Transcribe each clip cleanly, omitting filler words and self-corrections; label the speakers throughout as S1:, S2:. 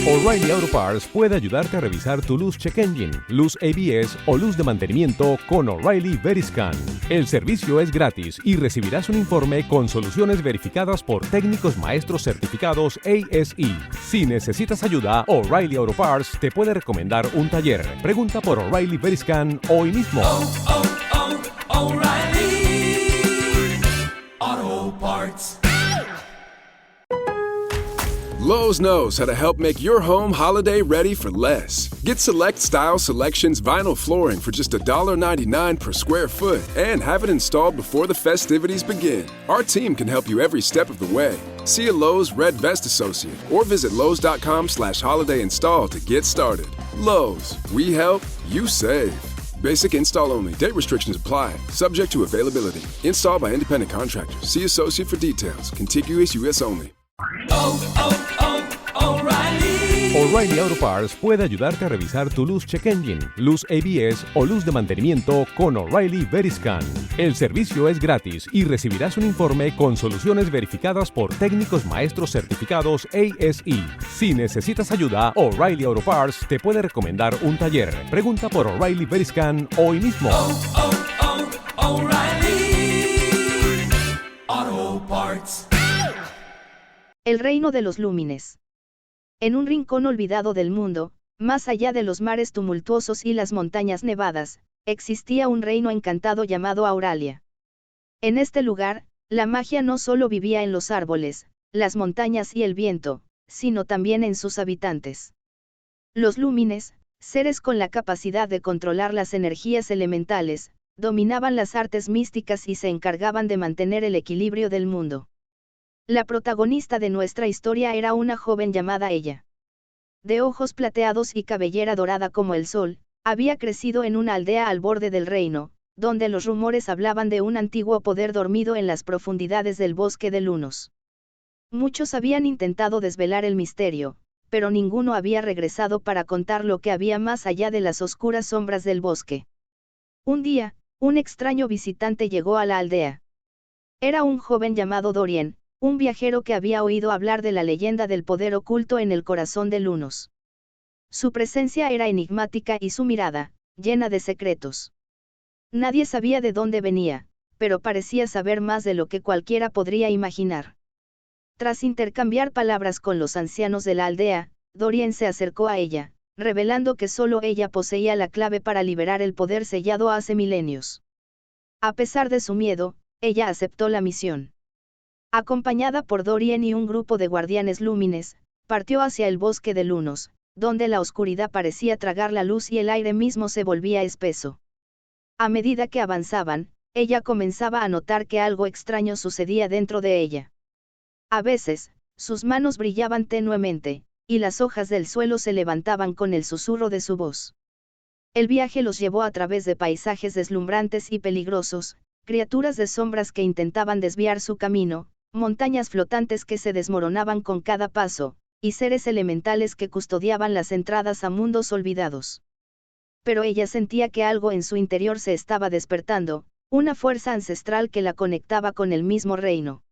S1: O'Reilly Auto Parts puede ayudarte a revisar tu luz check engine, luz ABS o luz de mantenimiento con O'Reilly Veriscan. El servicio es gratis y recibirás un informe con soluciones verificadas por técnicos maestros certificados ASE. Si necesitas ayuda, O'Reilly Auto Parts te puede recomendar un taller. Pregunta por O'Reilly Veriscan hoy mismo.
S2: O'Reilly Auto Parts.
S3: Lowe's knows how to help make your home holiday ready for less. Get Select Style Selections vinyl flooring for just $1.99 per square foot and have it installed before the festivities begin. Our team can help you every step of the way. See a Lowe's Red Vest associate or visit lowes.com/holiday install to get started. Lowe's, we help, you save. Basic install only. Date restrictions apply. Subject to availability. Installed by independent contractors. See associate for details. Contiguous U.S. only.
S1: O'Reilly Auto Parts puede ayudarte a revisar tu luz check engine, luz ABS o luz de mantenimiento con O'Reilly Veriscan. El servicio es gratis y recibirás un informe con soluciones verificadas por técnicos maestros certificados ASE. Si necesitas ayuda, O'Reilly Auto Parts te puede recomendar un taller. Pregunta por O'Reilly Veriscan hoy mismo.
S2: O'Reilly Auto Parts.
S4: El reino de los lúmines. En un rincón olvidado del mundo, más allá de los mares tumultuosos y las montañas nevadas, existía un reino encantado llamado Auralia. En este lugar, la magia no solo vivía en los árboles, las montañas y el viento, sino también en sus habitantes. Los lúmines, seres con la capacidad de controlar las energías elementales, dominaban las artes místicas y se encargaban de mantener el equilibrio del mundo. La protagonista de nuestra historia era una joven llamada Ella. De ojos plateados y cabellera dorada como el sol, había crecido en una aldea al borde del reino, donde los rumores hablaban de un antiguo poder dormido en las profundidades del bosque de Lunos. Muchos habían intentado desvelar el misterio, pero ninguno había regresado para contar lo que había más allá de las oscuras sombras del bosque. Un día, un extraño visitante llegó a la aldea. Era un joven llamado Dorien, un viajero que había oído hablar de la leyenda del poder oculto en el corazón de Lunos. Su presencia era enigmática y su mirada, llena de secretos. Nadie sabía de dónde venía, pero parecía saber más de lo que cualquiera podría imaginar. Tras intercambiar palabras con los ancianos de la aldea, Dorien se acercó a ella, revelando que solo ella poseía la clave para liberar el poder sellado hace milenios. A pesar de su miedo, ella aceptó la misión. Acompañada por Dorien y un grupo de guardianes lúmines, partió hacia el bosque de Lunos, donde la oscuridad parecía tragar la luz y el aire mismo se volvía espeso. A medida que avanzaban, ella comenzaba a notar que algo extraño sucedía dentro de ella. A veces, sus manos brillaban tenuemente, y las hojas del suelo se levantaban con el susurro de su voz. El viaje los llevó a través de paisajes deslumbrantes y peligrosos, criaturas de sombras que intentaban desviar su camino, montañas flotantes que se desmoronaban con cada paso, y seres elementales que custodiaban las entradas a mundos olvidados. Pero ella sentía que algo en su interior se estaba despertando, una fuerza ancestral que la conectaba con el mismo reino.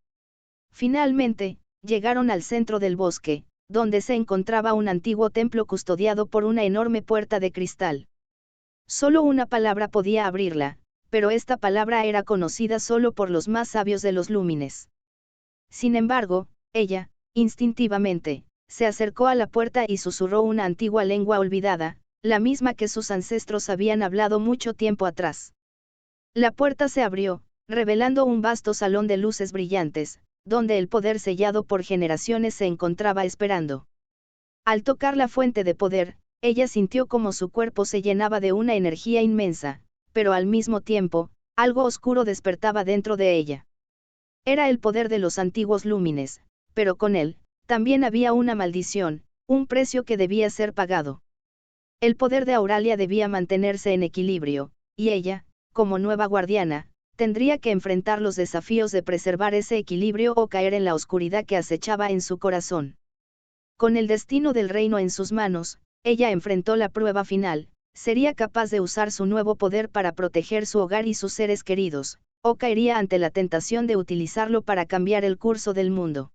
S4: Finalmente, llegaron al centro del bosque, donde se encontraba un antiguo templo custodiado por una enorme puerta de cristal. Solo una palabra podía abrirla, pero esta palabra era conocida solo por los más sabios de los lúmines. Sin embargo, ella, instintivamente, se acercó a la puerta y susurró una antigua lengua olvidada, la misma que sus ancestros habían hablado mucho tiempo atrás. La puerta se abrió, revelando un vasto salón de luces brillantes, donde el poder sellado por generaciones se encontraba esperando. Al tocar la fuente de poder, ella sintió como su cuerpo se llenaba de una energía inmensa, pero al mismo tiempo, algo oscuro despertaba dentro de ella. Era el poder de los antiguos lúmines, pero con él, también había una maldición, un precio que debía ser pagado. El poder de Auralia debía mantenerse en equilibrio, y ella, como nueva guardiana, tendría que enfrentar los desafíos de preservar ese equilibrio o caer en la oscuridad que acechaba en su corazón. Con el destino del reino en sus manos, ella enfrentó la prueba final: sería capaz de usar su nuevo poder para proteger su hogar y sus seres queridos, o caería ante la tentación de utilizarlo para cambiar el curso del mundo.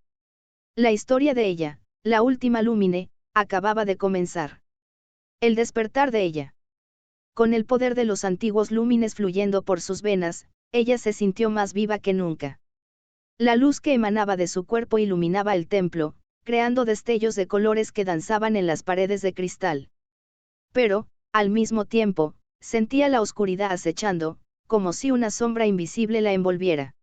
S4: La historia de ella, la última lúmine, acababa de comenzar. El despertar de ella. Con el poder de los antiguos lúmines fluyendo por sus venas, ella se sintió más viva que nunca. La luz que emanaba de su cuerpo iluminaba el templo, creando destellos de colores que danzaban en las paredes de cristal. Pero, al mismo tiempo, sentía la oscuridad acechando, como si una sombra invisible la envolviera.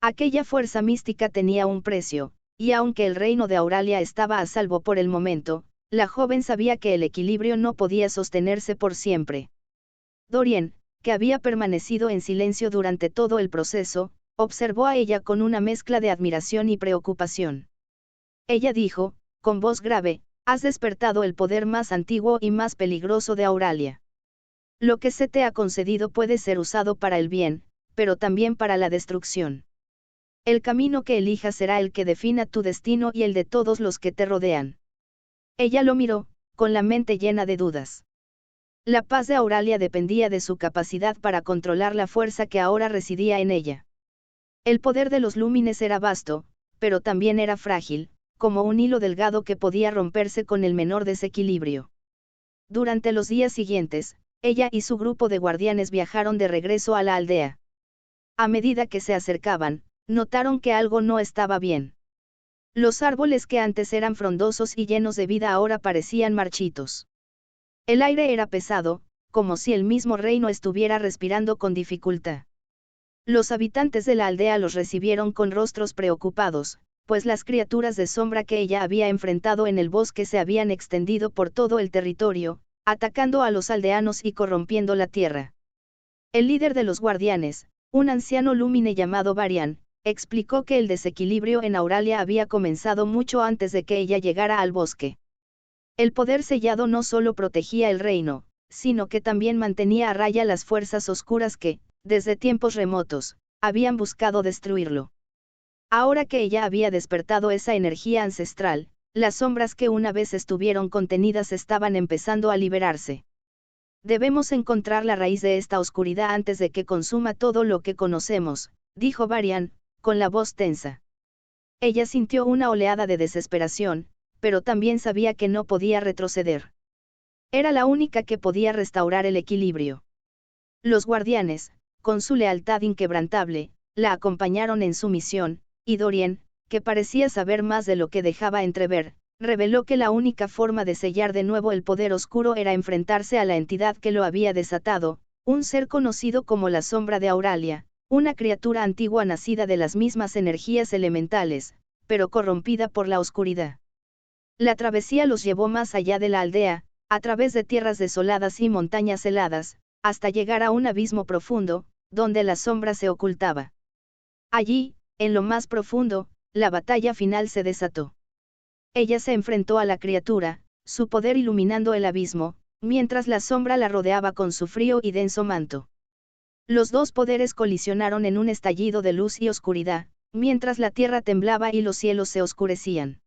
S4: Aquella fuerza mística tenía un precio, y aunque el reino de Auralia estaba a salvo por el momento, la joven sabía que el equilibrio no podía sostenerse por siempre. Dorian, que había permanecido en silencio durante todo el proceso, observó a ella con una mezcla de admiración y preocupación. Ella dijo, con voz grave, has despertado el poder más antiguo y más peligroso de Auralia. Lo que se te ha concedido puede ser usado para el bien, pero también para la destrucción. El camino que elijas será el que defina tu destino y el de todos los que te rodean. Ella lo miró, con la mente llena de dudas. La paz de Auralia dependía de su capacidad para controlar la fuerza que ahora residía en ella. El poder de los lúmines era vasto, pero también era frágil, como un hilo delgado que podía romperse con el menor desequilibrio. Durante los días siguientes, ella y su grupo de guardianes viajaron de regreso a la aldea. A medida que se acercaban, notaron que algo no estaba bien. Los árboles que antes eran frondosos y llenos de vida ahora parecían marchitos. El aire era pesado, como si el mismo reino estuviera respirando con dificultad. Los habitantes de la aldea los recibieron con rostros preocupados, pues las criaturas de sombra que ella había enfrentado en el bosque se habían extendido por todo el territorio, atacando a los aldeanos y corrompiendo la tierra. El líder de los guardianes, un anciano lúmine llamado Varian, explicó que el desequilibrio en Auralia había comenzado mucho antes de que ella llegara al bosque. El poder sellado no solo protegía el reino, sino que también mantenía a raya las fuerzas oscuras que, desde tiempos remotos, habían buscado destruirlo. Ahora que ella había despertado esa energía ancestral, las sombras que una vez estuvieron contenidas estaban empezando a liberarse. Debemos encontrar la raíz de esta oscuridad antes de que consuma todo lo que conocemos, dijo Varian, con la voz tensa. Ella sintió una oleada de desesperación, pero también sabía que no podía retroceder. Era la única que podía restaurar el equilibrio. Los guardianes, con su lealtad inquebrantable, la acompañaron en su misión, y Dorian, que parecía saber más de lo que dejaba entrever, reveló que la única forma de sellar de nuevo el poder oscuro era enfrentarse a la entidad que lo había desatado, un ser conocido como la sombra de Auralia, una criatura antigua nacida de las mismas energías elementales, pero corrompida por la oscuridad. La travesía los llevó más allá de la aldea, a través de tierras desoladas y montañas heladas, hasta llegar a un abismo profundo, donde la sombra se ocultaba. Allí, en lo más profundo, la batalla final se desató. Ella se enfrentó a la criatura, su poder iluminando el abismo, mientras la sombra la rodeaba con su frío y denso manto. Los dos poderes colisionaron en un estallido de luz y oscuridad, mientras la tierra temblaba y los cielos se oscurecían.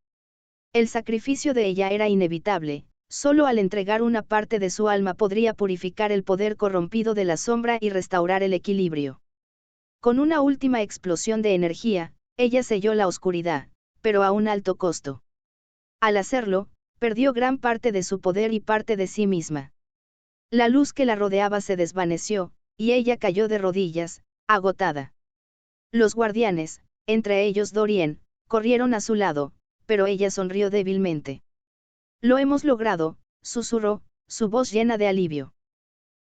S4: El sacrificio de ella era inevitable, solo al entregar una parte de su alma podría purificar el poder corrompido de la sombra y restaurar el equilibrio. Con una última explosión de energía, ella selló la oscuridad, pero a un alto costo. Al hacerlo, perdió gran parte de su poder y parte de sí misma. La luz que la rodeaba se desvaneció, y ella cayó de rodillas, agotada. Los guardianes, entre ellos Dorian, corrieron a su lado, pero ella sonrió débilmente. Lo hemos logrado, susurró, su voz llena de alivio.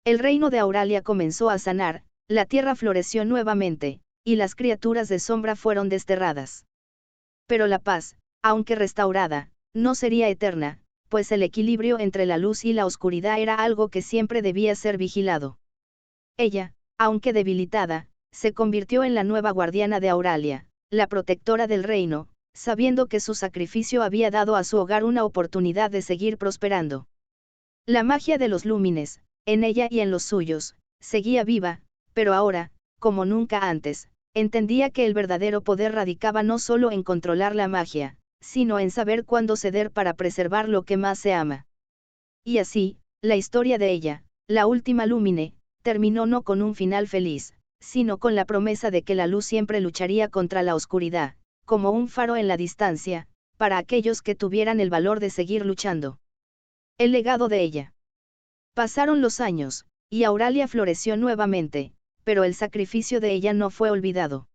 S4: El reino de Auralia comenzó a sanar, la tierra floreció nuevamente, y las criaturas de sombra fueron desterradas. Pero la paz, aunque restaurada, no sería eterna, pues el equilibrio entre la luz y la oscuridad era algo que siempre debía ser vigilado. Ella, aunque debilitada, se convirtió en la nueva guardiana de Auralia, la protectora del reino, sabiendo que su sacrificio había dado a su hogar una oportunidad de seguir prosperando. La magia de los lúmines, en ella y en los suyos, seguía viva, pero ahora, como nunca antes, entendía que el verdadero poder radicaba no solo en controlar la magia, sino en saber cuándo ceder para preservar lo que más se ama. Y así, la historia de ella, la última lúmine, terminó no con un final feliz, sino con la promesa de que la luz siempre lucharía contra la oscuridad, como un faro en la distancia, para aquellos que tuvieran el valor de seguir luchando. El legado de ella. Pasaron los años, y Auralia floreció nuevamente, pero el sacrificio de ella no fue olvidado.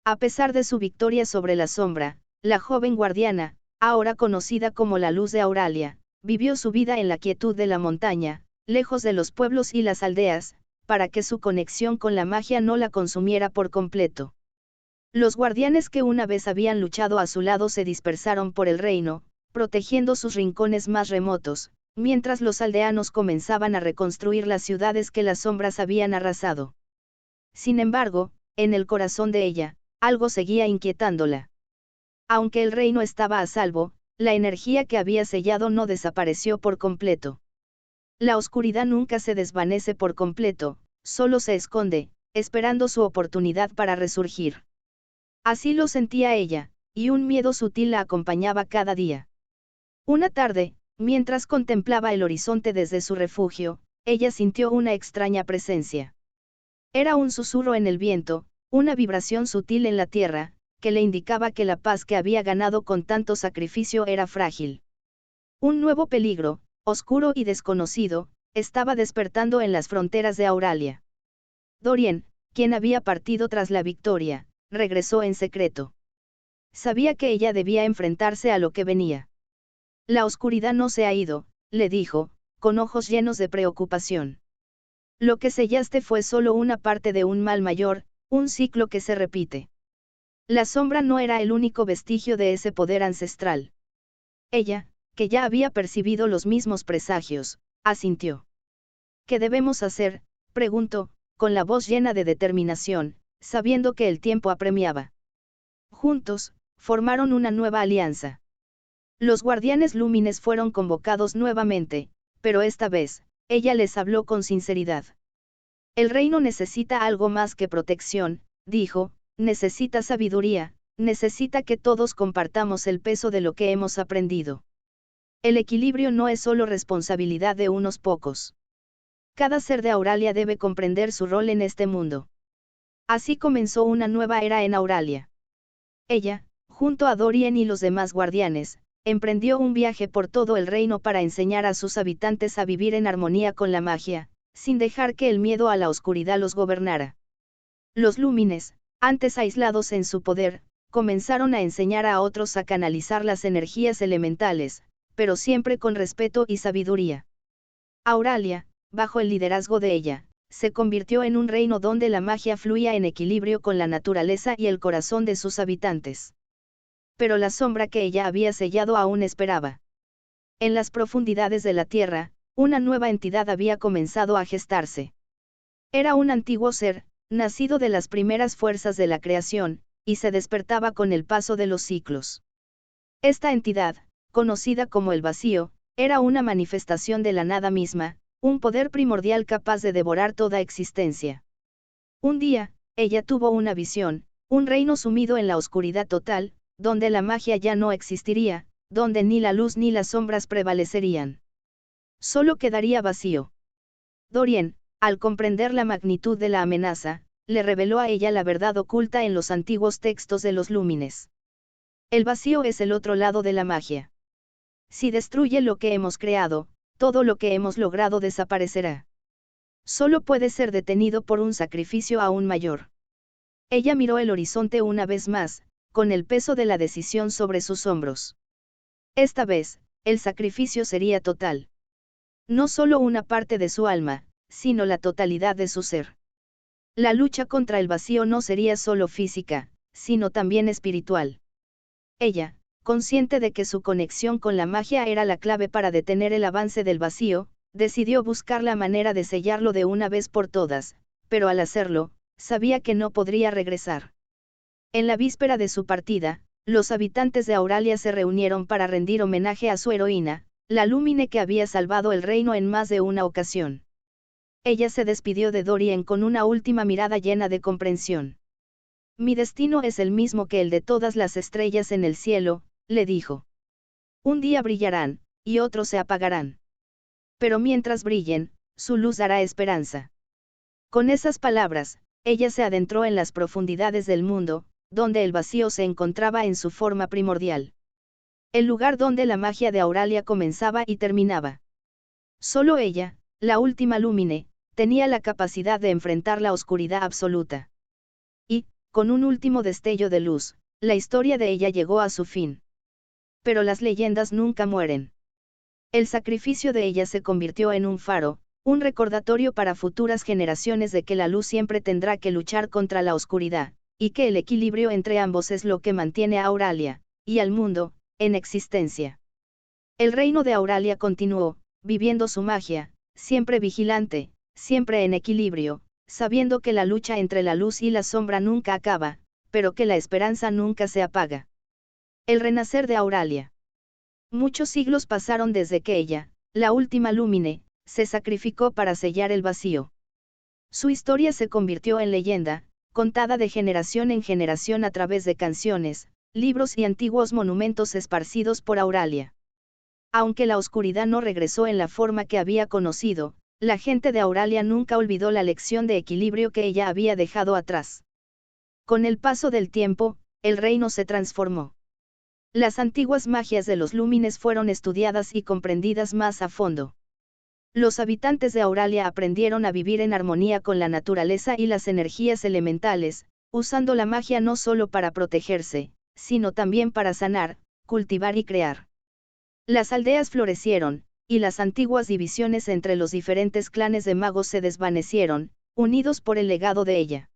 S4: A pesar de su victoria sobre la sombra, la joven guardiana, ahora conocida como la Luz de Auralia, vivió su vida en la quietud de la montaña, lejos de los pueblos y las aldeas, para que su conexión con la magia no la consumiera por completo. Los guardianes que una vez habían luchado a su lado se dispersaron por el reino, protegiendo sus rincones más remotos, mientras los aldeanos comenzaban a reconstruir las ciudades que las sombras habían arrasado. Sin embargo, en el corazón de ella, algo seguía inquietándola. Aunque el reino estaba a salvo, la energía que había sellado no desapareció por completo. La oscuridad nunca se desvanece por completo, solo se esconde, esperando su oportunidad para resurgir. Así lo sentía ella, y un miedo sutil la acompañaba cada día. Una tarde, mientras contemplaba el horizonte desde su refugio, ella sintió una extraña presencia. Era un susurro en el viento, una vibración sutil en la tierra, que le indicaba que la paz que había ganado con tanto sacrificio era frágil. Un nuevo peligro, oscuro y desconocido, estaba despertando en las fronteras de Auralia. Dorian, quien había partido tras la victoria, regresó en secreto. Sabía que ella debía enfrentarse a lo que venía. La oscuridad no se ha ido, le dijo, con ojos llenos de preocupación. Lo que sellaste fue solo una parte de un mal mayor, un ciclo que se repite. La sombra no era el único vestigio de ese poder ancestral. Ella, que ya había percibido los mismos presagios, asintió. ¿Qué debemos hacer?, preguntó, con la voz llena de determinación, sabiendo que el tiempo apremiaba. Juntos, formaron una nueva alianza. Los guardianes lúmines fueron convocados nuevamente, pero esta vez, ella les habló con sinceridad. El reino necesita algo más que protección, dijo, necesita sabiduría, necesita que todos compartamos el peso de lo que hemos aprendido. El equilibrio no es solo responsabilidad de unos pocos. Cada ser de Auralia debe comprender su rol en este mundo. Así comenzó una nueva era en Auralia. Ella, junto a Dorian y los demás guardianes, emprendió un viaje por todo el reino para enseñar a sus habitantes a vivir en armonía con la magia, sin dejar que el miedo a la oscuridad los gobernara. Los lúmines, antes aislados en su poder, comenzaron a enseñar a otros a canalizar las energías elementales, pero siempre con respeto y sabiduría. Auralia, bajo el liderazgo de ella, se convirtió en un reino donde la magia fluía en equilibrio con la naturaleza y el corazón de sus habitantes. Pero la sombra que ella había sellado aún esperaba. En las profundidades de la tierra, una nueva entidad había comenzado a gestarse. Era un antiguo ser, nacido de las primeras fuerzas de la creación, y se despertaba con el paso de los ciclos. Esta entidad, conocida como el vacío, era una manifestación de la nada misma, un poder primordial capaz de devorar toda existencia. Un día, ella tuvo una visión, un reino sumido en la oscuridad total, donde la magia ya no existiría, donde ni la luz ni las sombras prevalecerían. Solo quedaría vacío. Dorian, al comprender la magnitud de la amenaza, le reveló a ella la verdad oculta en los antiguos textos de los lúmines. El vacío es el otro lado de la magia. Si destruye lo que hemos creado, todo lo que hemos logrado desaparecerá. Solo puede ser detenido por un sacrificio aún mayor. Ella miró el horizonte una vez más, con el peso de la decisión sobre sus hombros. Esta vez, el sacrificio sería total. No solo una parte de su alma, sino la totalidad de su ser. La lucha contra el vacío no sería solo física, sino también espiritual. Ella, consciente de que su conexión con la magia era la clave para detener el avance del vacío, decidió buscar la manera de sellarlo de una vez por todas, pero al hacerlo, sabía que no podría regresar. En la víspera de su partida, los habitantes de Auralia se reunieron para rendir homenaje a su heroína, la lúmine que había salvado el reino en más de una ocasión. Ella se despidió de Dorian con una última mirada llena de comprensión. Mi destino es el mismo que el de todas las estrellas en el cielo, le dijo. Un día brillarán, y otros se apagarán. Pero mientras brillen, su luz dará esperanza. Con esas palabras, ella se adentró en las profundidades del mundo, donde el vacío se encontraba en su forma primordial. El lugar donde la magia de Auralia comenzaba y terminaba. Solo ella, la última Lúmine, tenía la capacidad de enfrentar la oscuridad absoluta. Y, con un último destello de luz, la historia de ella llegó a su fin. Pero las leyendas nunca mueren. El sacrificio de ella se convirtió en un faro, un recordatorio para futuras generaciones de que la luz siempre tendrá que luchar contra la oscuridad, y que el equilibrio entre ambos es lo que mantiene a Auralia, y al mundo, en existencia. El reino de Auralia continuó, viviendo su magia, siempre vigilante, siempre en equilibrio, sabiendo que la lucha entre la luz y la sombra nunca acaba, pero que la esperanza nunca se apaga. El renacer de Auralia. Muchos siglos pasaron desde que ella, la última Lúmine, se sacrificó para sellar el vacío. Su historia se convirtió en leyenda, contada de generación en generación a través de canciones, libros y antiguos monumentos esparcidos por Auralia. Aunque la oscuridad no regresó en la forma que había conocido, la gente de Auralia nunca olvidó la lección de equilibrio que ella había dejado atrás. Con el paso del tiempo, el reino se transformó. Las antiguas magias de los lúmines fueron estudiadas y comprendidas más a fondo. Los habitantes de Auralia aprendieron a vivir en armonía con la naturaleza y las energías elementales, usando la magia no solo para protegerse, sino también para sanar, cultivar y crear. Las aldeas florecieron, y las antiguas divisiones entre los diferentes clanes de magos se desvanecieron, unidos por el legado de ella.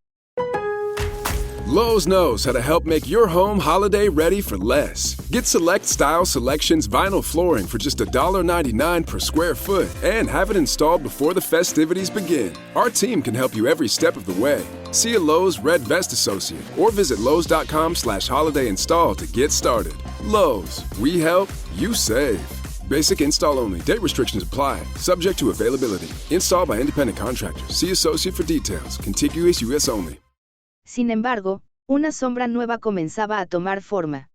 S3: Lowe's knows how to help make your home holiday ready for less. Get Select Style Selections vinyl flooring for just $1.99 per square foot and have it installed before the festivities begin. Our team can help you every step of the way. See a Lowe's Red Vest associate or visit Lowe's.com/holiday install to get started. Lowe's, we help, you save. Basic install only. Date restrictions apply. Subject to availability. Installed by independent contractors. See associate for details. Contiguous US only.
S4: Sin embargo, una sombra nueva comenzaba a tomar forma.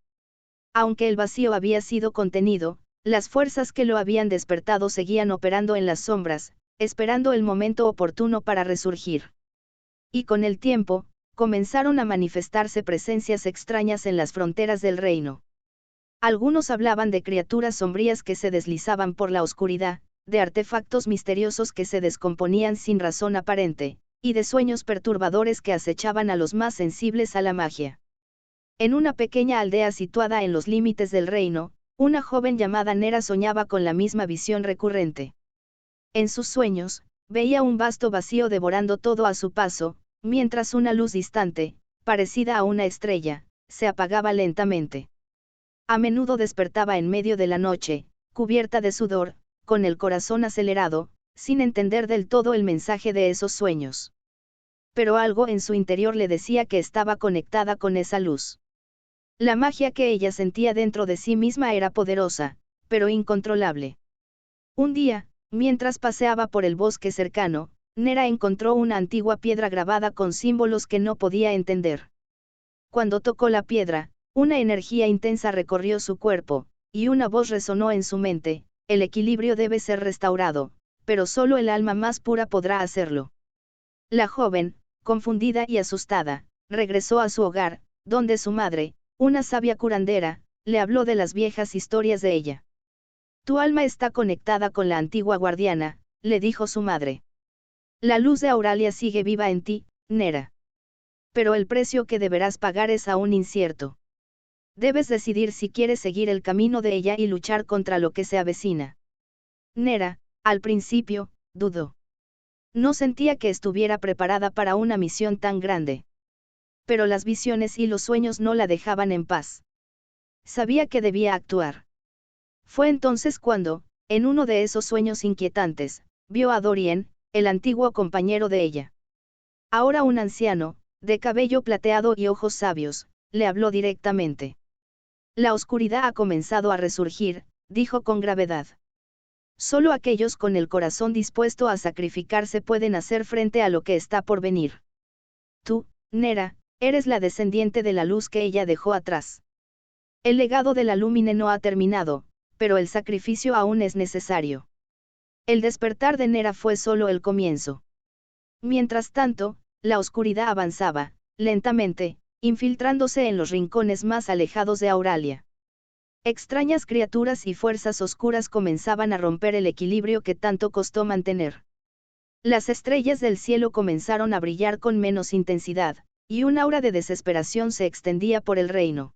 S4: Aunque el vacío había sido contenido, las fuerzas que lo habían despertado seguían operando en las sombras, esperando el momento oportuno para resurgir. Y con el tiempo, comenzaron a manifestarse presencias extrañas en las fronteras del reino. Algunos hablaban de criaturas sombrías que se deslizaban por la oscuridad, de artefactos misteriosos que se descomponían sin razón aparente, y de sueños perturbadores que acechaban a los más sensibles a la magia. En una pequeña aldea situada en los límites del reino, una joven llamada Nera soñaba con la misma visión recurrente. En sus sueños, veía un vasto vacío devorando todo a su paso, mientras una luz distante, parecida a una estrella, se apagaba lentamente. A menudo despertaba en medio de la noche, cubierta de sudor, con el corazón acelerado, sin entender del todo el mensaje de esos sueños. Pero algo en su interior le decía que estaba conectada con esa luz. La magia que ella sentía dentro de sí misma era poderosa, pero incontrolable. Un día, mientras paseaba por el bosque cercano, Nera encontró una antigua piedra grabada con símbolos que no podía entender. Cuando tocó la piedra, una energía intensa recorrió su cuerpo, y una voz resonó en su mente: el equilibrio debe ser restaurado, pero solo el alma más pura podrá hacerlo. La joven, confundida y asustada, regresó a su hogar, donde su madre, una sabia curandera, le habló de las viejas historias de ella. Tu alma está conectada con la antigua guardiana, le dijo su madre. La luz de Auralia sigue viva en ti, Nera. Pero el precio que deberás pagar es aún incierto. Debes decidir si quieres seguir el camino de ella y luchar contra lo que se avecina. Nera, al principio, dudó. No sentía que estuviera preparada para una misión tan grande. Pero las visiones y los sueños no la dejaban en paz. Sabía que debía actuar. Fue entonces cuando, en uno de esos sueños inquietantes, vio a Dorien, el antiguo compañero de ella. Ahora un anciano, de cabello plateado y ojos sabios, le habló directamente. La oscuridad ha comenzado a resurgir, dijo con gravedad. Solo aquellos con el corazón dispuesto a sacrificarse pueden hacer frente a lo que está por venir. Tú, Nera, eres la descendiente de la luz que ella dejó atrás. El legado de la Lúmine no ha terminado, pero el sacrificio aún es necesario. El despertar de Nera fue solo el comienzo. Mientras tanto, la oscuridad avanzaba, lentamente, infiltrándose en los rincones más alejados de Auralia. Extrañas criaturas y fuerzas oscuras comenzaban a romper el equilibrio que tanto costó mantener. Las estrellas del cielo comenzaron a brillar con menos intensidad, y un aura de desesperación se extendía por el reino.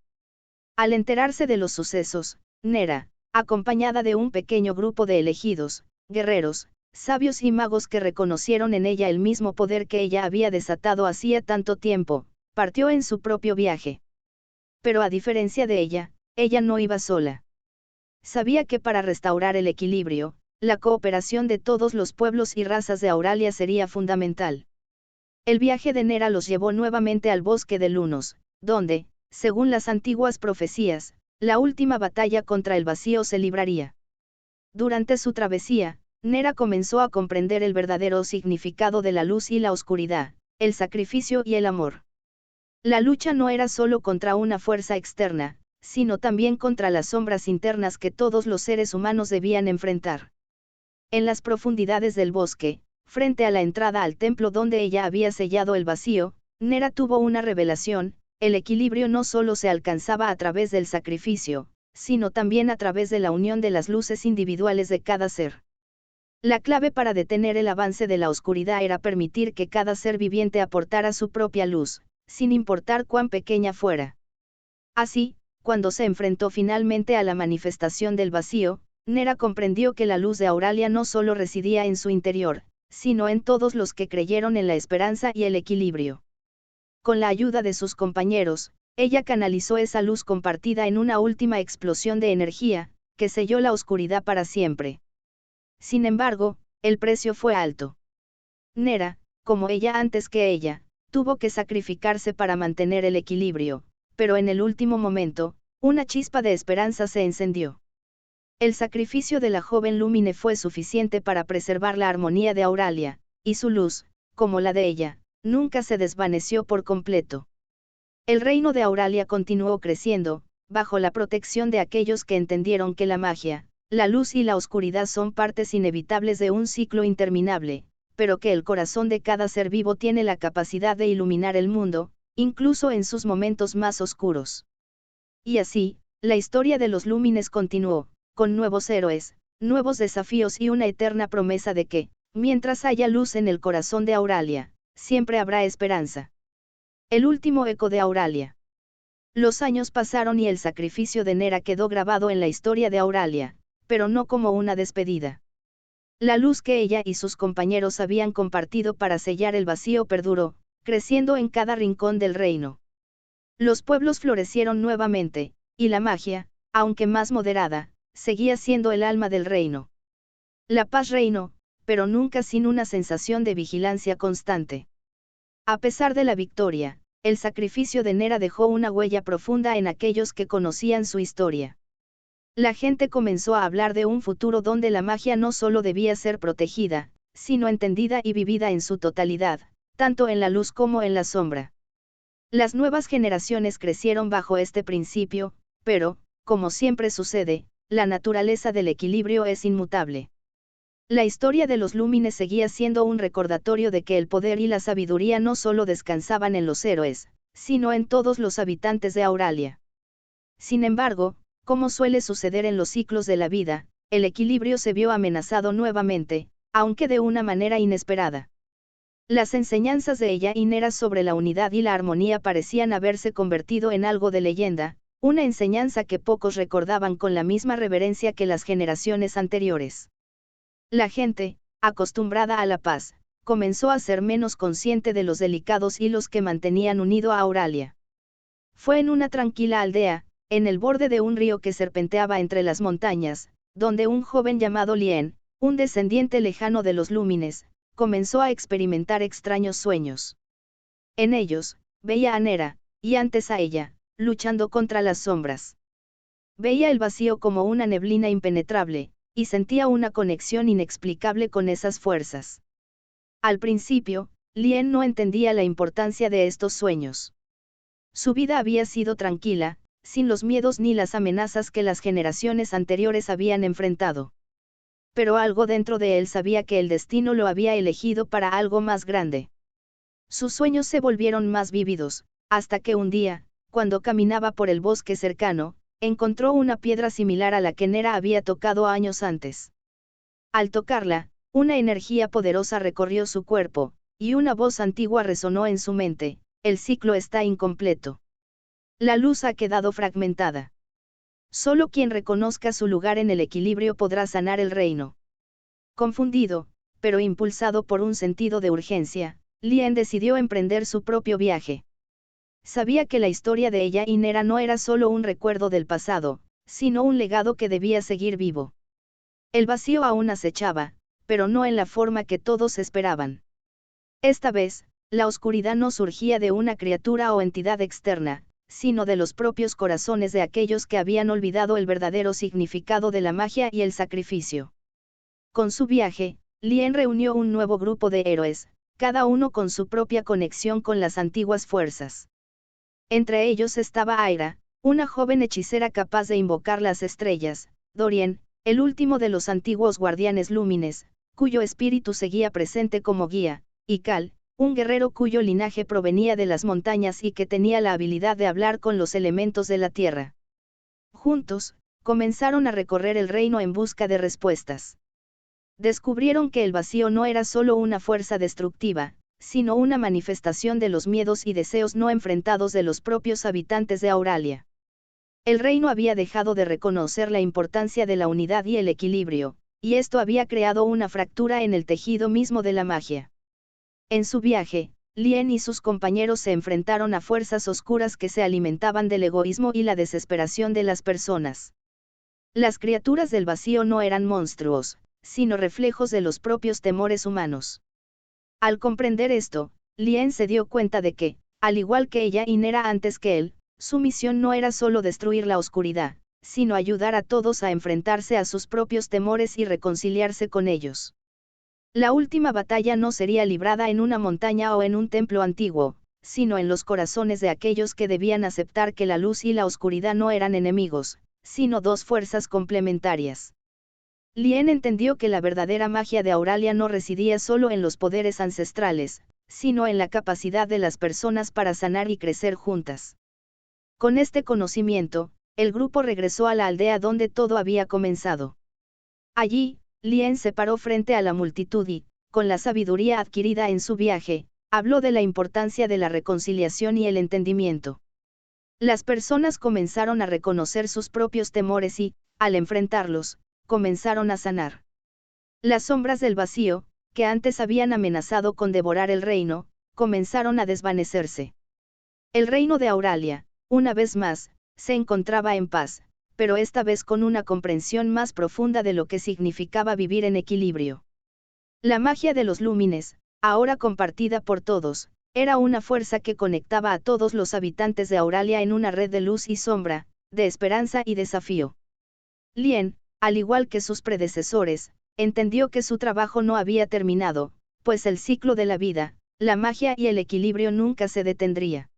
S4: Al enterarse de los sucesos, Nera, acompañada de un pequeño grupo de elegidos, guerreros, sabios y magos que reconocieron en ella el mismo poder que ella había desatado hacía tanto tiempo, partió en su propio viaje. Pero a diferencia de ella no iba sola. Sabía que para restaurar el equilibrio, la cooperación de todos los pueblos y razas de Auralia sería fundamental. El viaje de Nera los llevó nuevamente al bosque de Lunos, donde, según las antiguas profecías, la última batalla contra el vacío se libraría. Durante su travesía, Nera comenzó a comprender el verdadero significado de la luz y la oscuridad, el sacrificio y el amor. La lucha no era solo contra una fuerza externa, sino también contra las sombras internas que todos los seres humanos debían enfrentar. En las profundidades del bosque, frente a la entrada al templo donde ella había sellado el vacío, Nera tuvo una revelación: el equilibrio no solo se alcanzaba a través del sacrificio, sino también a través de la unión de las luces individuales de cada ser. La clave para detener el avance de la oscuridad era permitir que cada ser viviente aportara su propia luz, sin importar cuán pequeña fuera. Así, cuando se enfrentó finalmente a la manifestación del vacío, Nera comprendió que la luz de Auralia no solo residía en su interior, sino en todos los que creyeron en la esperanza y el equilibrio. Con la ayuda de sus compañeros, ella canalizó esa luz compartida en una última explosión de energía, que selló la oscuridad para siempre. Sin embargo, el precio fue alto. Nera, como ella antes que ella, tuvo que sacrificarse para mantener el equilibrio, pero en el último momento, una chispa de esperanza se encendió. El sacrificio de la joven Lúmine fue suficiente para preservar la armonía de Auralia, y su luz, como la de ella, nunca se desvaneció por completo. El reino de Auralia continuó creciendo, bajo la protección de aquellos que entendieron que la magia, la luz y la oscuridad son partes inevitables de un ciclo interminable, pero que el corazón de cada ser vivo tiene la capacidad de iluminar el mundo, incluso en sus momentos más oscuros. Y así, la historia de los Lúmines continuó, con nuevos héroes, nuevos desafíos y una eterna promesa de que, mientras haya luz en el corazón de Auralia, siempre habrá esperanza. El último eco de Auralia. Los años pasaron y el sacrificio de Nera quedó grabado en la historia de Auralia, pero no como una despedida. La luz que ella y sus compañeros habían compartido para sellar el vacío perduró, creciendo en cada rincón del reino. Los pueblos florecieron nuevamente, y la magia, aunque más moderada, seguía siendo el alma del reino. La paz reinó, pero nunca sin una sensación de vigilancia constante. A pesar de la victoria, el sacrificio de Nera dejó una huella profunda en aquellos que conocían su historia. La gente comenzó a hablar de un futuro donde la magia no solo debía ser protegida, sino entendida y vivida en su totalidad, tanto en la luz como en la sombra. Las nuevas generaciones crecieron bajo este principio, pero, como siempre sucede, la naturaleza del equilibrio es inmutable. La historia de los Lúmines seguía siendo un recordatorio de que el poder y la sabiduría no solo descansaban en los héroes, sino en todos los habitantes de Auralia. Sin embargo, como suele suceder en los ciclos de la vida, el equilibrio se vio amenazado nuevamente, aunque de una manera inesperada. Las enseñanzas de ella y Nera sobre la unidad y la armonía parecían haberse convertido en algo de leyenda, una enseñanza que pocos recordaban con la misma reverencia que las generaciones anteriores. La gente, acostumbrada a la paz, comenzó a ser menos consciente de los delicados hilos que mantenían unido a Auralia. Fue en una tranquila aldea, en el borde de un río que serpenteaba entre las montañas, donde un joven llamado Lien, un descendiente lejano de los Lúmines, comenzó a experimentar extraños sueños. En ellos, veía a Nera, y antes a ella, luchando contra las sombras. Veía el vacío como una neblina impenetrable, y sentía una conexión inexplicable con esas fuerzas. Al principio, Lien no entendía la importancia de estos sueños. Su vida había sido tranquila, sin los miedos ni las amenazas que las generaciones anteriores habían enfrentado. Pero algo dentro de él sabía que el destino lo había elegido para algo más grande. Sus sueños se volvieron más vívidos, hasta que un día, cuando caminaba por el bosque cercano, encontró una piedra similar a la que Nera había tocado años antes. Al tocarla, una energía poderosa recorrió su cuerpo, y una voz antigua resonó en su mente: el ciclo está incompleto. La luz ha quedado fragmentada. Solo quien reconozca su lugar en el equilibrio podrá sanar el reino. Confundido, pero impulsado por un sentido de urgencia, Lien decidió emprender su propio viaje. Sabía que la historia de ella y Nera no era solo un recuerdo del pasado, sino un legado que debía seguir vivo. El vacío aún acechaba, pero no en la forma que todos esperaban. Esta vez, la oscuridad no surgía de una criatura o entidad externa, sino de los propios corazones de aquellos que habían olvidado el verdadero significado de la magia y el sacrificio. Con su viaje, Lien reunió un nuevo grupo de héroes, cada uno con su propia conexión con las antiguas fuerzas. Entre ellos estaba Aira, una joven hechicera capaz de invocar las estrellas; Dorien, el último de los antiguos guardianes lúmines, cuyo espíritu seguía presente como guía; y Cal, un guerrero cuyo linaje provenía de las montañas y que tenía la habilidad de hablar con los elementos de la tierra. Juntos, comenzaron a recorrer el reino en busca de respuestas. Descubrieron que el vacío no era solo una fuerza destructiva, sino una manifestación de los miedos y deseos no enfrentados de los propios habitantes de Auralia. El reino había dejado de reconocer la importancia de la unidad y el equilibrio, y esto había creado una fractura en el tejido mismo de la magia. En su viaje, Lien y sus compañeros se enfrentaron a fuerzas oscuras que se alimentaban del egoísmo y la desesperación de las personas. Las criaturas del vacío no eran monstruos, sino reflejos de los propios temores humanos. Al comprender esto, Lien se dio cuenta de que, al igual que ella y Nera antes que él, su misión no era solo destruir la oscuridad, sino ayudar a todos a enfrentarse a sus propios temores y reconciliarse con ellos. La última batalla no sería librada en una montaña o en un templo antiguo, sino en los corazones de aquellos que debían aceptar que la luz y la oscuridad no eran enemigos, sino dos fuerzas complementarias. Lien entendió que la verdadera magia de Auralia no residía solo en los poderes ancestrales, sino en la capacidad de las personas para sanar y crecer juntas. Con este conocimiento, el grupo regresó a la aldea donde todo había comenzado. Allí, Lien se paró frente a la multitud y, con la sabiduría adquirida en su viaje, habló de la importancia de la reconciliación y el entendimiento. Las personas comenzaron a reconocer sus propios temores y, al enfrentarlos, comenzaron a sanar. Las sombras del vacío, que antes habían amenazado con devorar el reino, comenzaron a desvanecerse. El reino de Auralia, una vez más, se encontraba en paz, pero esta vez con una comprensión más profunda de lo que significaba vivir en equilibrio. La magia de los lúmines, ahora compartida por todos, era una fuerza que conectaba a todos los habitantes de Auralia en una red de luz y sombra, de esperanza y desafío. Lien, al igual que sus predecesores, entendió que su trabajo no había terminado, pues el ciclo de la vida, la magia y el equilibrio nunca se detendría.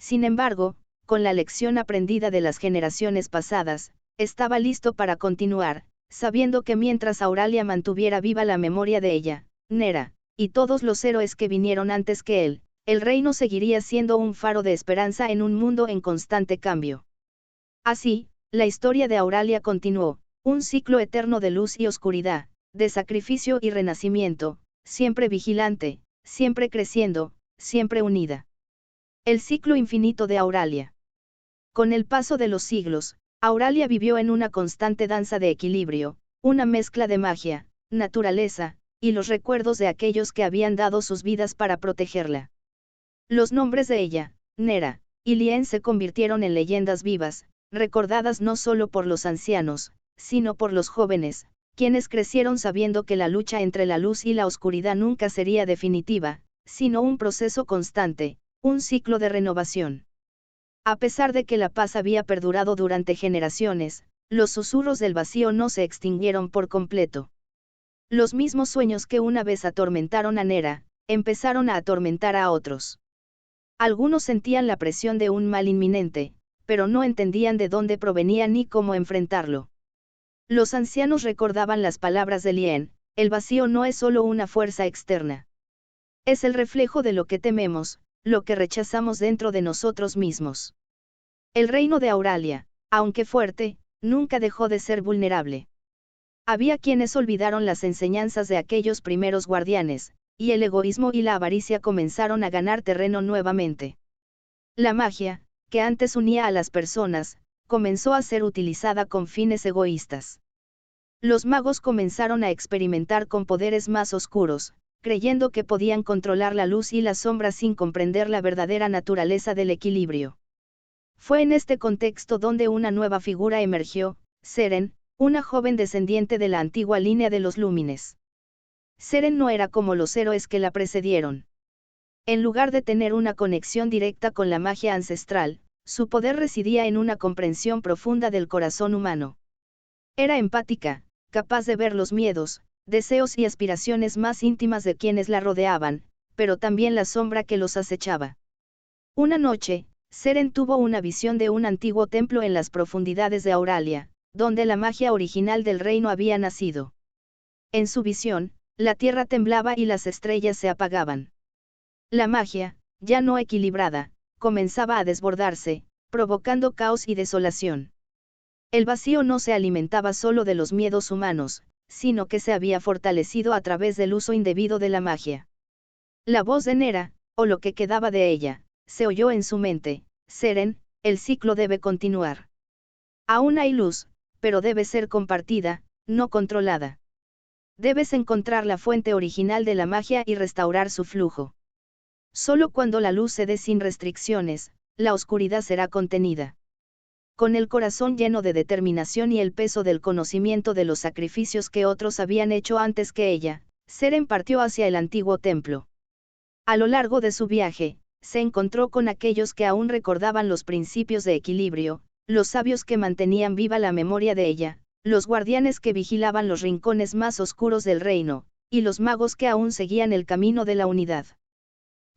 S4: Sin embargo, con la lección aprendida de las generaciones pasadas, estaba listo para continuar, sabiendo que mientras Auralia mantuviera viva la memoria de ella, Nera, y todos los héroes que vinieron antes que él, el reino seguiría siendo un faro de esperanza en un mundo en constante cambio. Así, la historia de Auralia continuó, un ciclo eterno de luz y oscuridad, de sacrificio y renacimiento, siempre vigilante, siempre creciendo, siempre unida. El ciclo infinito de Auralia. Con el paso de los siglos, Auralia vivió en una constante danza de equilibrio, una mezcla de magia, naturaleza, y los recuerdos de aquellos que habían dado sus vidas para protegerla. Los nombres de ella, Nera, y Lien se convirtieron en leyendas vivas, recordadas no solo por los ancianos, sino por los jóvenes, quienes crecieron sabiendo que la lucha entre la luz y la oscuridad nunca sería definitiva, sino un proceso constante, un ciclo de renovación. A pesar de que la paz había perdurado durante generaciones, los susurros del vacío no se extinguieron por completo. Los mismos sueños que una vez atormentaron a Nera, empezaron a atormentar a otros. Algunos sentían la presión de un mal inminente, pero no entendían de dónde provenía ni cómo enfrentarlo. Los ancianos recordaban las palabras de Lien: el vacío no es solo una fuerza externa. Es el reflejo de lo que tememos, lo que rechazamos dentro de nosotros mismos. El reino de Auralia, Aunque fuerte, nunca dejó de ser vulnerable. Había quienes olvidaron las enseñanzas de aquellos primeros guardianes, y el egoísmo y la avaricia comenzaron a ganar terreno nuevamente. La magia, que antes unía a las personas, comenzó a ser utilizada con fines egoístas. Los magos comenzaron a experimentar con poderes más oscuros, creyendo que podían controlar la luz y la sombra sin comprender la verdadera naturaleza del equilibrio. Fue en este contexto donde una nueva figura emergió, Seren, una joven descendiente de la antigua línea de los Lúmines. Seren no era como los héroes que la precedieron. En lugar de tener una conexión directa con la magia ancestral, su poder residía en una comprensión profunda del corazón humano. Era empática, capaz de ver los miedos, deseos y aspiraciones más íntimas de quienes la rodeaban, pero también la sombra que los acechaba. Una noche, Seren tuvo una visión de un antiguo templo en las profundidades de Auralia, donde la magia original del reino había nacido. En su visión, la tierra temblaba y las estrellas se apagaban. La magia, ya no equilibrada, comenzaba a desbordarse, provocando caos y desolación. El vacío no se alimentaba solo de los miedos humanos, sino que se había fortalecido a través del uso indebido de la magia. La voz de Nera, o lo que quedaba de ella, se oyó en su mente: Seren, el ciclo debe continuar. Aún hay luz, pero debe ser compartida, no controlada. Debes encontrar la fuente original de la magia y restaurar su flujo. Solo cuando la luz se dé sin restricciones, la oscuridad será contenida. Con el corazón lleno de determinación y el peso del conocimiento de los sacrificios que otros habían hecho antes que ella, Seren partió hacia el antiguo templo. A lo largo de su viaje, se encontró con aquellos que aún recordaban los principios de equilibrio, los sabios que mantenían viva la memoria de ella, los guardianes que vigilaban los rincones más oscuros del reino, y los magos que aún seguían el camino de la unidad.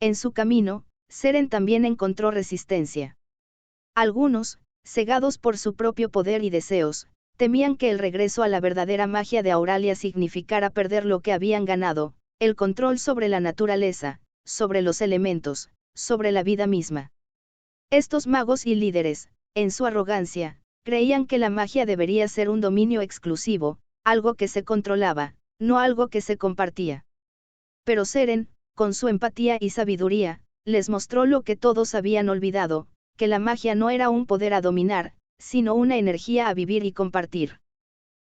S4: En su camino, Seren también encontró resistencia. Algunos, cegados por su propio poder y deseos, temían que el regreso a la verdadera magia de Auralia significara perder lo que habían ganado, el control sobre la naturaleza, sobre los elementos, sobre la vida misma. Estos magos y líderes, en su arrogancia, creían que la magia debería ser un dominio exclusivo, algo que se controlaba, no algo que se compartía. Pero Seren, con su empatía y sabiduría, les mostró lo que todos habían olvidado, que la magia no era un poder a dominar, sino una energía a vivir y compartir.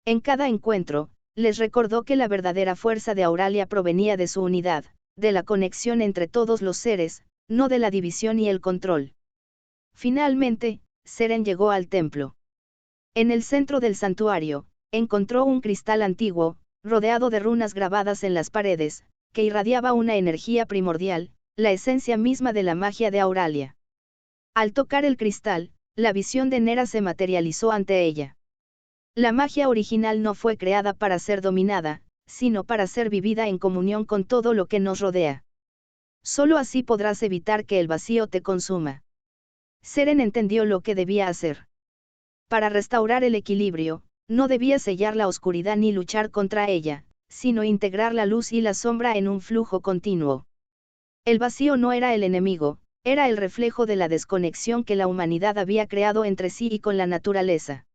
S4: En cada encuentro, les recordó que la verdadera fuerza de Auralia provenía de su unidad, de la conexión entre todos los seres, no de la división y el control. Finalmente, Seren llegó al templo. En el centro del santuario, encontró un cristal antiguo, rodeado de runas grabadas en las paredes, que irradiaba una energía primordial, la esencia misma de la magia de Auralia. Al tocar el cristal, la visión de Nera se materializó ante ella. La magia original no fue creada para ser dominada, sino para ser vivida en comunión con todo lo que nos rodea. Solo así podrás evitar que el vacío te consuma. Seren entendió lo que debía hacer. Para restaurar el equilibrio, no debía sellar la oscuridad ni luchar contra ella, sino integrar la luz y la sombra en un flujo continuo. El vacío no era el enemigo, era el reflejo de la desconexión que la humanidad había creado entre sí y con la naturaleza.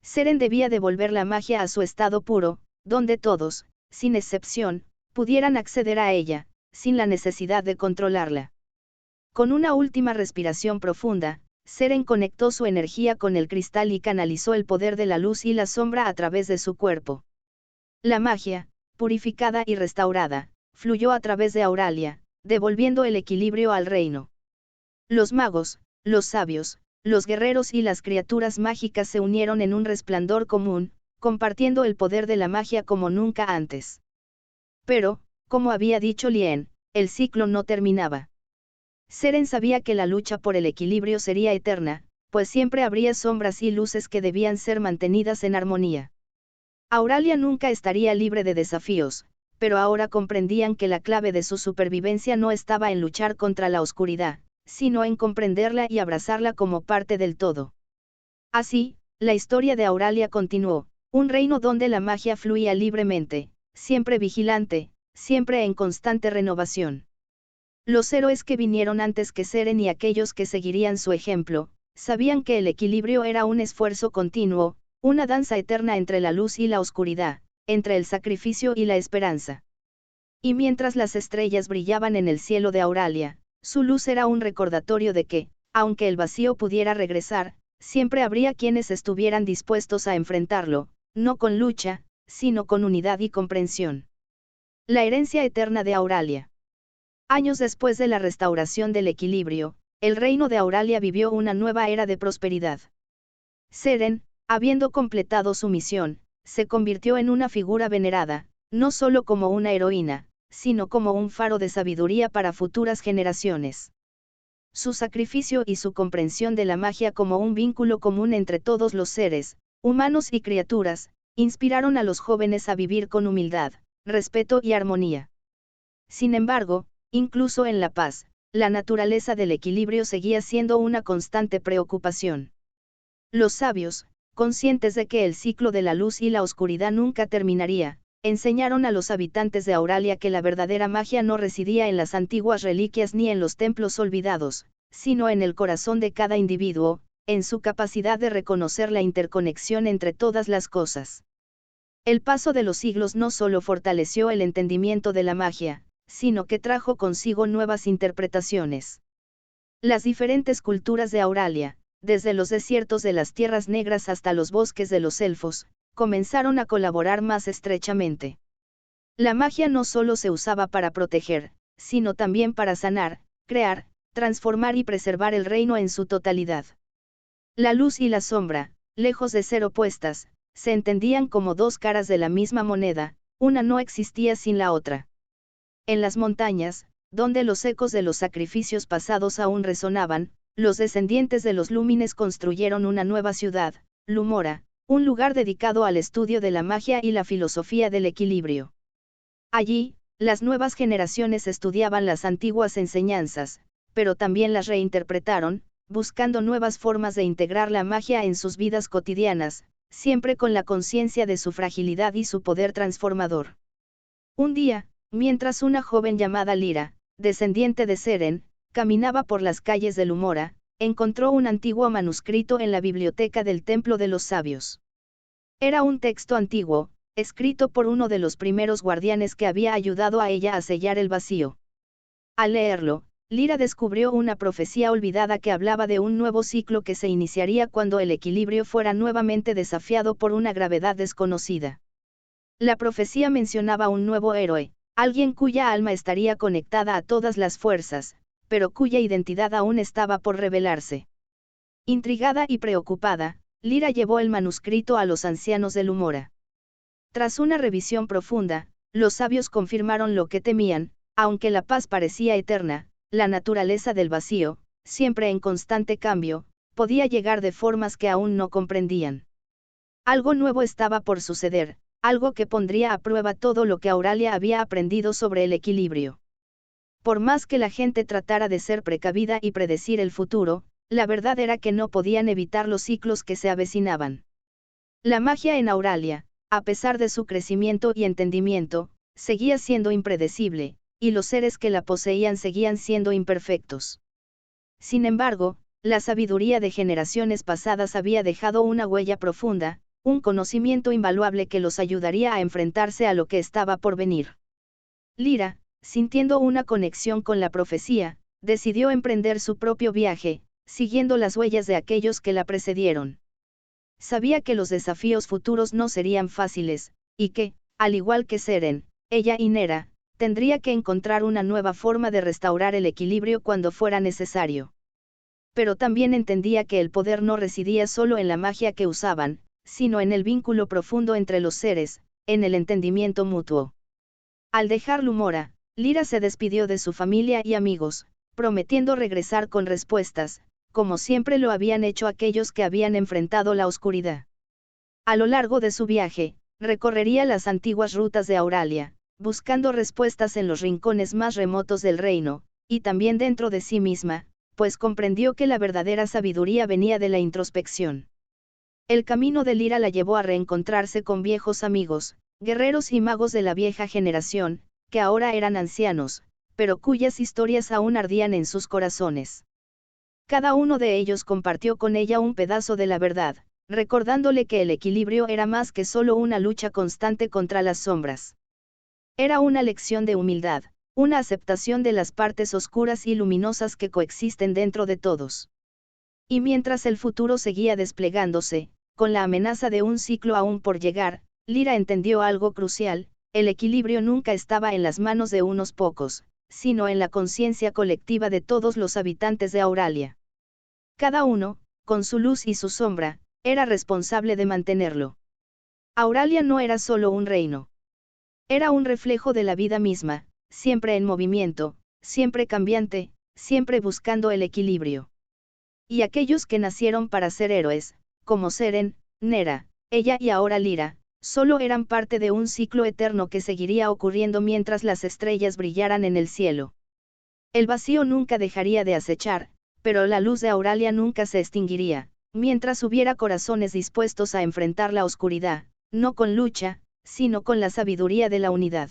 S4: Seren debía devolver la magia a su estado puro, donde todos, sin excepción, pudieran acceder a ella, sin la necesidad de controlarla. Con una última respiración profunda, Seren conectó su energía con el cristal y canalizó el poder de la luz y la sombra a través de su cuerpo. La magia, purificada y restaurada, fluyó a través de Auralia, devolviendo el equilibrio al reino. Los magos, los sabios, los guerreros y las criaturas mágicas se unieron en un resplandor común, compartiendo el poder de la magia como nunca antes. Pero, como había dicho Lien, el ciclo no terminaba. Seren sabía que la lucha por el equilibrio sería eterna, pues siempre habría sombras y luces que debían ser mantenidas en armonía. Auralia nunca estaría libre de desafíos, pero ahora comprendían que la clave de su supervivencia no estaba en luchar contra la oscuridad, sino en comprenderla y abrazarla como parte del todo. Así, la historia de Auralia continuó, un reino donde la magia fluía libremente, siempre vigilante, siempre en constante renovación. Los héroes que vinieron antes que Seren y aquellos que seguirían su ejemplo, sabían que el equilibrio era un esfuerzo continuo, una danza eterna entre la luz y la oscuridad, entre el sacrificio y la esperanza. Y mientras las estrellas brillaban en el cielo de Auralia, su luz era un recordatorio de que, aunque el vacío pudiera regresar, siempre habría quienes estuvieran dispuestos a enfrentarlo, no con lucha, sino con unidad y comprensión. La herencia eterna de Auralia. Años después de la restauración del equilibrio, el reino de Auralia vivió una nueva era de prosperidad. Seren, habiendo completado su misión, se convirtió en una figura venerada, no solo como una heroína, sino como un faro de sabiduría para futuras generaciones. Su sacrificio y su comprensión de la magia como un vínculo común entre todos los seres, humanos y criaturas, inspiraron a los jóvenes a vivir con humildad, respeto y armonía. Sin embargo, incluso en la paz, la naturaleza del equilibrio seguía siendo una constante preocupación. Los sabios, conscientes de que el ciclo de la luz y la oscuridad nunca terminaría, enseñaron a los habitantes de Auralia que la verdadera magia no residía en las antiguas reliquias ni en los templos olvidados, sino en el corazón de cada individuo, en su capacidad de reconocer la interconexión entre todas las cosas. El paso de los siglos no solo fortaleció el entendimiento de la magia, sino que trajo consigo nuevas interpretaciones. Las diferentes culturas de Auralia, desde los desiertos de las tierras negras hasta los bosques de los elfos, comenzaron a colaborar más estrechamente. La magia no solo se usaba para proteger, sino también para sanar, crear, transformar y preservar el reino en su totalidad. La luz y la sombra, lejos de ser opuestas, se entendían como dos caras de la misma moneda, una no existía sin la otra. En las montañas, donde los ecos de los sacrificios pasados aún resonaban, los descendientes de los Lúmines construyeron una nueva ciudad, Lumora, un lugar dedicado al estudio de la magia y la filosofía del equilibrio. Allí, las nuevas generaciones estudiaban las antiguas enseñanzas, pero también las reinterpretaron, buscando nuevas formas de integrar la magia en sus vidas cotidianas, siempre con la conciencia de su fragilidad y su poder transformador. Un día, mientras una joven llamada Lyra, descendiente de Seren, caminaba por las calles de Lumora, encontró un antiguo manuscrito en la biblioteca del Templo de los Sabios. Era un texto antiguo, escrito por uno de los primeros guardianes que había ayudado a ella a sellar el vacío. Al leerlo, Lyra descubrió una profecía olvidada que hablaba de un nuevo ciclo que se iniciaría cuando el equilibrio fuera nuevamente desafiado por una gravedad desconocida. La profecía mencionaba un nuevo héroe, alguien cuya alma estaría conectada a todas las fuerzas, pero cuya identidad aún estaba por revelarse. Intrigada y preocupada, Lyra llevó el manuscrito a los ancianos de Lumora. Tras una revisión profunda, los sabios confirmaron lo que temían, aunque la paz parecía eterna, la naturaleza del vacío, siempre en constante cambio, podía llegar de formas que aún no comprendían. Algo nuevo estaba por suceder, algo que pondría a prueba todo lo que Auralia había aprendido sobre el equilibrio. Por más que la gente tratara de ser precavida y predecir el futuro, la verdad era que no podían evitar los ciclos que se avecinaban. La magia en Auralia, a pesar de su crecimiento y entendimiento, seguía siendo impredecible, y los seres que la poseían seguían siendo imperfectos. Sin embargo, la sabiduría de generaciones pasadas había dejado una huella profunda, un conocimiento invaluable que los ayudaría a enfrentarse a lo que estaba por venir. Lyra, sintiendo una conexión con la profecía, decidió emprender su propio viaje, siguiendo las huellas de aquellos que la precedieron. Sabía que los desafíos futuros no serían fáciles, y que, al igual que Seren, ella y Nera, tendría que encontrar una nueva forma de restaurar el equilibrio cuando fuera necesario. Pero también entendía que el poder no residía solo en la magia que usaban, sino en el vínculo profundo entre los seres, en el entendimiento mutuo. Al dejar Lumora, Lyra se despidió de su familia y amigos, prometiendo regresar con respuestas, como siempre lo habían hecho aquellos que habían enfrentado la oscuridad. A lo largo de su viaje, recorrería las antiguas rutas de Auralia, buscando respuestas en los rincones más remotos del reino, y también dentro de sí misma, pues comprendió que la verdadera sabiduría venía de la introspección. El camino de Lyra la llevó a reencontrarse con viejos amigos, guerreros y magos de la vieja generación, que ahora eran ancianos, pero cuyas historias aún ardían en sus corazones. Cada uno de ellos compartió con ella un pedazo de la verdad, recordándole que el equilibrio era más que solo una lucha constante contra las sombras. Era una lección de humildad, una aceptación de las partes oscuras y luminosas que coexisten dentro de todos. Y mientras el futuro seguía desplegándose, con la amenaza de un ciclo aún por llegar, Lyra entendió algo crucial: el equilibrio nunca estaba en las manos de unos pocos, sino en la conciencia colectiva de todos los habitantes de Auralia. Cada uno, con su luz y su sombra, era responsable de mantenerlo. Auralia no era solo un reino. Era un reflejo de la vida misma, siempre en movimiento, siempre cambiante, siempre buscando el equilibrio. Y aquellos que nacieron para ser héroes, como Seren, Nera, ella y ahora Lyra, solo eran parte de un ciclo eterno que seguiría ocurriendo mientras las estrellas brillaran en el cielo. El vacío nunca dejaría de acechar, pero la luz de Auralia nunca se extinguiría, mientras hubiera corazones dispuestos a enfrentar la oscuridad, no con lucha, sino con la sabiduría de la unidad.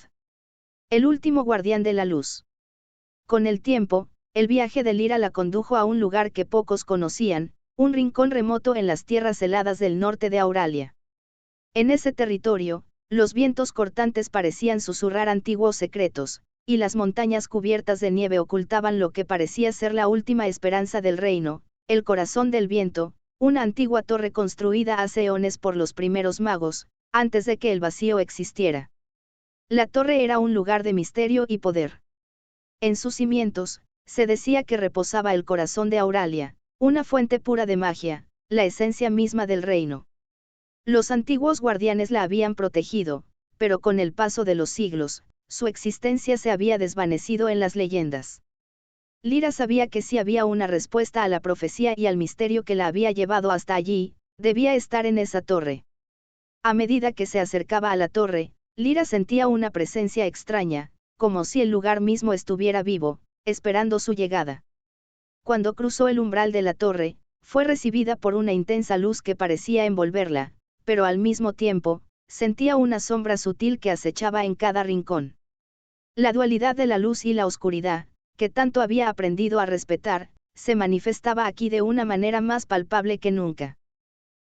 S4: El último guardián de la luz. Con el tiempo, el viaje de Lyra la condujo a un lugar que pocos conocían, un rincón remoto en las tierras heladas del norte de Auralia. En ese territorio, los vientos cortantes parecían susurrar antiguos secretos, y las montañas cubiertas de nieve ocultaban lo que parecía ser la última esperanza del reino, el corazón del viento, una antigua torre construida hace eones por los primeros magos, antes de que el vacío existiera. La torre era un lugar de misterio y poder. En sus cimientos, se decía que reposaba el corazón de Auralia, una fuente pura de magia, la esencia misma del reino. Los antiguos guardianes la habían protegido, pero con el paso de los siglos, su existencia se había desvanecido en las leyendas. Lyra sabía que si había una respuesta a la profecía y al misterio que la había llevado hasta allí, debía estar en esa torre. A medida que se acercaba a la torre, Lyra sentía una presencia extraña, como si el lugar mismo estuviera vivo, esperando su llegada. Cuando cruzó el umbral de la torre, fue recibida por una intensa luz que parecía envolverla, pero al mismo tiempo, sentía una sombra sutil que acechaba en cada rincón. La dualidad de la luz y la oscuridad, que tanto había aprendido a respetar, se manifestaba aquí de una manera más palpable que nunca.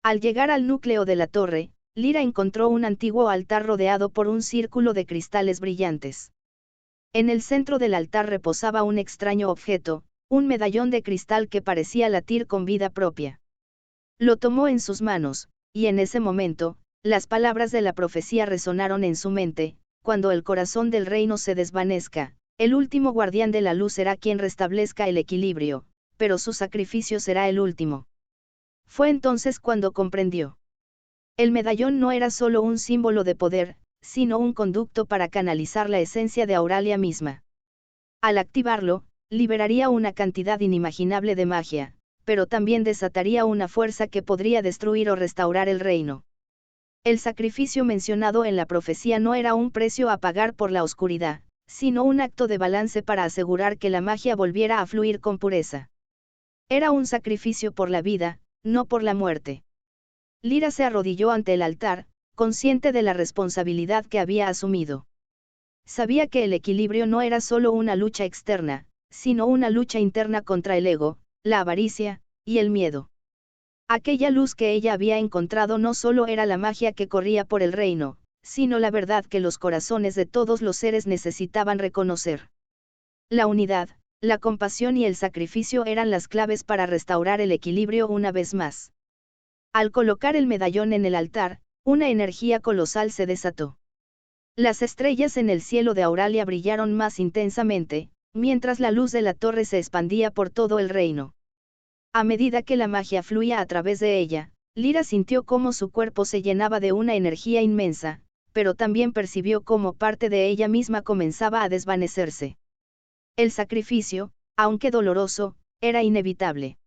S4: Al llegar al núcleo de la torre, Lyra encontró un antiguo altar rodeado por un círculo de cristales brillantes. En el centro del altar reposaba un extraño objeto, un medallón de cristal que parecía latir con vida propia. Lo tomó en sus manos, y en ese momento, las palabras de la profecía resonaron en su mente: cuando el corazón del reino se desvanezca, el último guardián de la luz será quien restablezca el equilibrio, pero su sacrificio será el último. Fue entonces cuando comprendió. El medallón no era solo un símbolo de poder, sino un conducto para canalizar la esencia de Auralia misma. Al activarlo, liberaría una cantidad inimaginable de magia, pero también desataría una fuerza que podría destruir o restaurar el reino. El sacrificio mencionado en la profecía no era un precio a pagar por la oscuridad, sino un acto de balance para asegurar que la magia volviera a fluir con pureza. Era un sacrificio por la vida, no por la muerte. Lyra se arrodilló ante el altar, consciente de la responsabilidad que había asumido. Sabía que el equilibrio no era solo una lucha externa, sino una lucha interna contra el ego, la avaricia, y el miedo. Aquella luz que ella había encontrado no solo era la magia que corría por el reino, sino la verdad que los corazones de todos los seres necesitaban reconocer. La unidad, la compasión y el sacrificio eran las claves para restaurar el equilibrio una vez más. Al colocar el medallón en el altar, una energía colosal se desató. Las estrellas en el cielo de Auralia brillaron más intensamente, mientras la luz de la torre se expandía por todo el reino. A medida que la magia fluía a través de ella, Lyra sintió cómo su cuerpo se llenaba de una energía inmensa, pero también percibió cómo parte de ella misma comenzaba a desvanecerse. El sacrificio, aunque doloroso, era inevitable.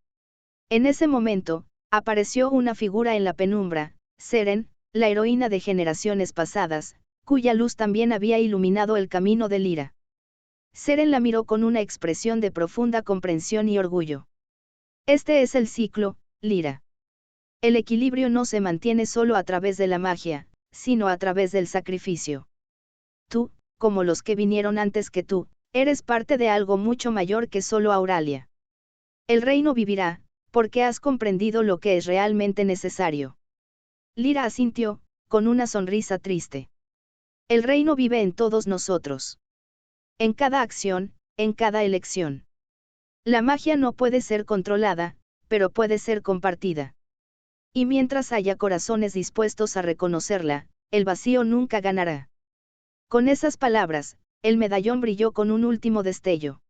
S4: En ese momento, apareció una figura en la penumbra, Seren, la heroína de generaciones pasadas, cuya luz también había iluminado el camino de Lyra. Seren la miró con una expresión de profunda comprensión y orgullo. Este es el ciclo, Lyra. El equilibrio no se mantiene solo a través de la magia, sino a través del sacrificio. Tú, como los que vinieron antes que tú, eres parte de algo mucho mayor que solo Auralia. El reino vivirá, porque has comprendido lo que es realmente necesario. Lyra asintió, con una sonrisa triste. El reino vive en todos nosotros. En cada acción, en cada elección. La magia no puede ser controlada, pero puede ser compartida. Y mientras haya corazones dispuestos a reconocerla, el vacío nunca ganará. Con esas palabras, el medallón brilló con un último destello.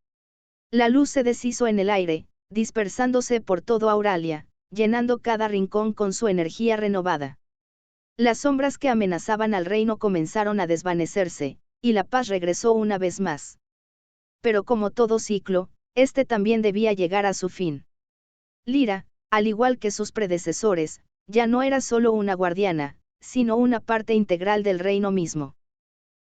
S4: La luz se deshizo en el aire, dispersándose por todo Auralia, llenando cada rincón con su energía renovada. Las sombras que amenazaban al reino comenzaron a desvanecerse, y la paz regresó una vez más. Pero como todo ciclo, este también debía llegar a su fin. Lyra, al igual que sus predecesores, ya no era solo una guardiana, sino una parte integral del reino mismo.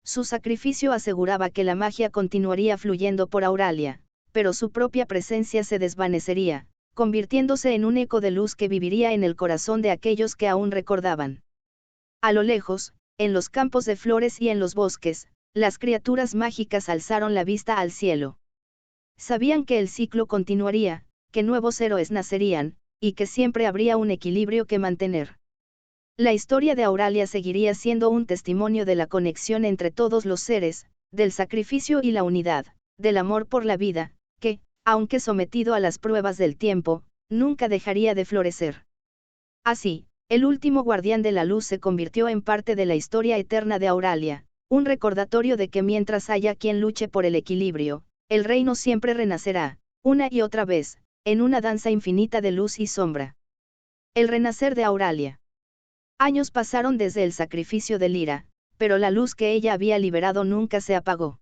S4: Su sacrificio aseguraba que la magia continuaría fluyendo por Auralia, pero su propia presencia se desvanecería, convirtiéndose en un eco de luz que viviría en el corazón de aquellos que aún recordaban. A lo lejos, en los campos de flores y en los bosques, las criaturas mágicas alzaron la vista al cielo. Sabían que el ciclo continuaría, que nuevos héroes nacerían, y que siempre habría un equilibrio que mantener. La historia de Auralia seguiría siendo un testimonio de la conexión entre todos los seres, del sacrificio y la unidad, del amor por la vida, que, aunque sometido a las pruebas del tiempo, nunca dejaría de florecer. Así, el último guardián de la luz se convirtió en parte de la historia eterna de Auralia, un recordatorio de que mientras haya quien luche por el equilibrio, el reino siempre renacerá, una y otra vez, en una danza infinita de luz y sombra. El renacer de Auralia. Años pasaron desde el sacrificio de Lyra, pero la luz que ella había liberado nunca se apagó.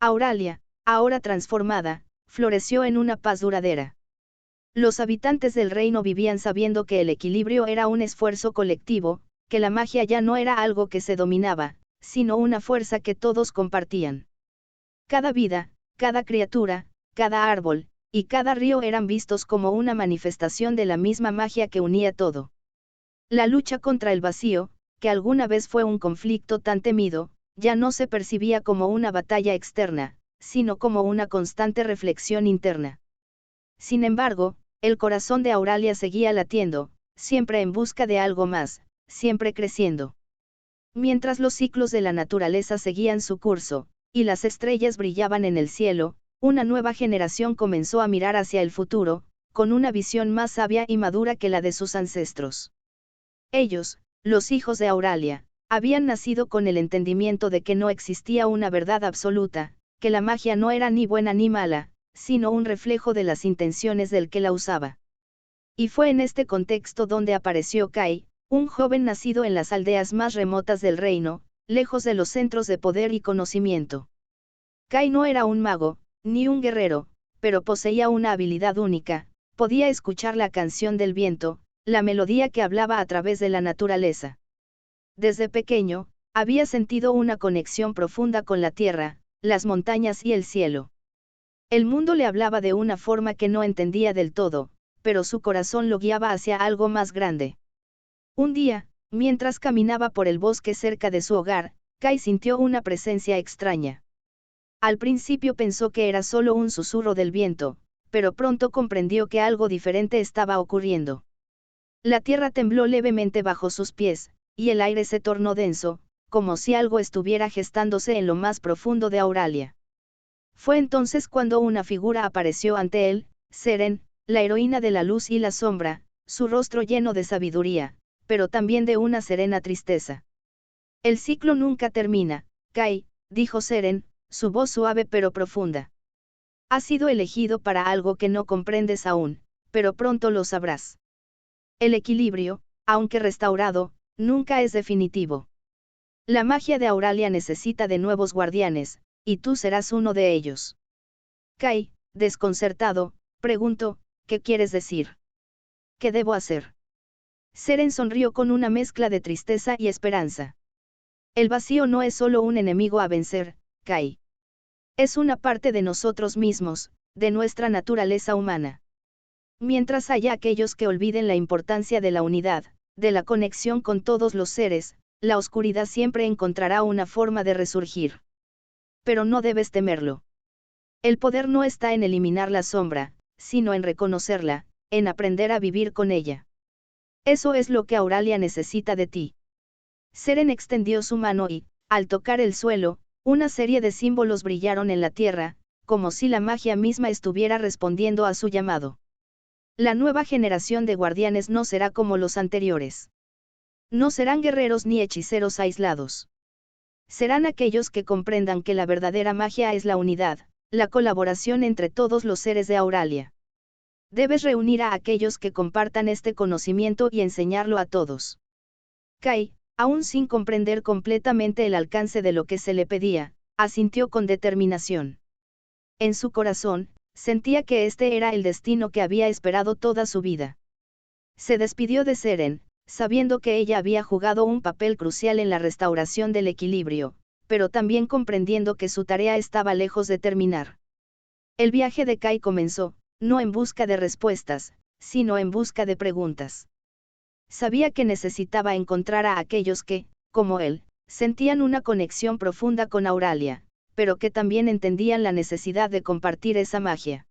S4: Auralia, ahora transformada, floreció en una paz duradera. Los habitantes del reino vivían sabiendo que el equilibrio era un esfuerzo colectivo, que la magia ya no era algo que se dominaba, sino una fuerza que todos compartían. Cada vida, cada criatura, cada árbol, y cada río eran vistos como una manifestación de la misma magia que unía todo. La lucha contra el vacío, que alguna vez fue un conflicto tan temido, ya no se percibía como una batalla externa, sino como una constante reflexión interna. Sin embargo, el corazón de Auralia seguía latiendo, siempre en busca de algo más, siempre creciendo. Mientras los ciclos de la naturaleza seguían su curso, y las estrellas brillaban en el cielo, una nueva generación comenzó a mirar hacia el futuro, con una visión más sabia y madura que la de sus ancestros. Ellos, los hijos de Auralia, habían nacido con el entendimiento de que no existía una verdad absoluta, que la magia no era ni buena ni mala, sino un reflejo de las intenciones del que la usaba. Y fue en este contexto donde apareció Kai, un joven nacido en las aldeas más remotas del reino, lejos de los centros de poder y conocimiento. Kai no era un mago, ni un guerrero, pero poseía una habilidad única, podía escuchar la canción del viento, la melodía que hablaba a través de la naturaleza. Desde pequeño, había sentido una conexión profunda con la tierra, las montañas y el cielo. El mundo le hablaba de una forma que no entendía del todo, pero su corazón lo guiaba hacia algo más grande. Un día, mientras caminaba por el bosque cerca de su hogar, Kai sintió una presencia extraña. Al principio pensó que era solo un susurro del viento, pero pronto comprendió que algo diferente estaba ocurriendo. La tierra tembló levemente bajo sus pies, y el aire se tornó denso, como si algo estuviera gestándose en lo más profundo de Auralia. Fue entonces cuando una figura apareció ante él, Seren, la heroína de la luz y la sombra, su rostro lleno de sabiduría, pero también de una serena tristeza. El ciclo nunca termina, Kai, dijo Seren, su voz suave pero profunda. Has sido elegido para algo que no comprendes aún, pero pronto lo sabrás. El equilibrio, aunque restaurado, nunca es definitivo. La magia de Auralia necesita de nuevos guardianes, y tú serás uno de ellos. Kai, desconcertado, preguntó, ¿qué quieres decir? ¿Qué debo hacer? Seren sonrió con una mezcla de tristeza y esperanza. El vacío no es solo un enemigo a vencer, Kai. Es una parte de nosotros mismos, de nuestra naturaleza humana. Mientras haya aquellos que olviden la importancia de la unidad, de la conexión con todos los seres, la oscuridad siempre encontrará una forma de resurgir. Pero no debes temerlo. El poder no está en eliminar la sombra, sino en reconocerla, en aprender a vivir con ella. Eso es lo que Auralia necesita de ti. Seren extendió su mano y, al tocar el suelo, una serie de símbolos brillaron en la tierra, como si la magia misma estuviera respondiendo a su llamado. La nueva generación de guardianes no será como los anteriores. No serán guerreros ni hechiceros aislados. Serán aquellos que comprendan que la verdadera magia es la unidad, la colaboración entre todos los seres de Auralia. Debes reunir a aquellos que compartan este conocimiento y enseñarlo a todos. Kai, aún sin comprender completamente el alcance de lo que se le pedía, asintió con determinación. En su corazón, sentía que este era el destino que había esperado toda su vida. Se despidió de Seren, sabiendo que ella había jugado un papel crucial en la restauración del equilibrio, pero también comprendiendo que su tarea estaba lejos de terminar. El viaje de Kai comenzó, no en busca de respuestas, sino en busca de preguntas. Sabía que necesitaba encontrar a aquellos que, como él, sentían una conexión profunda con Auralia, pero que también entendían la necesidad de compartir esa magia.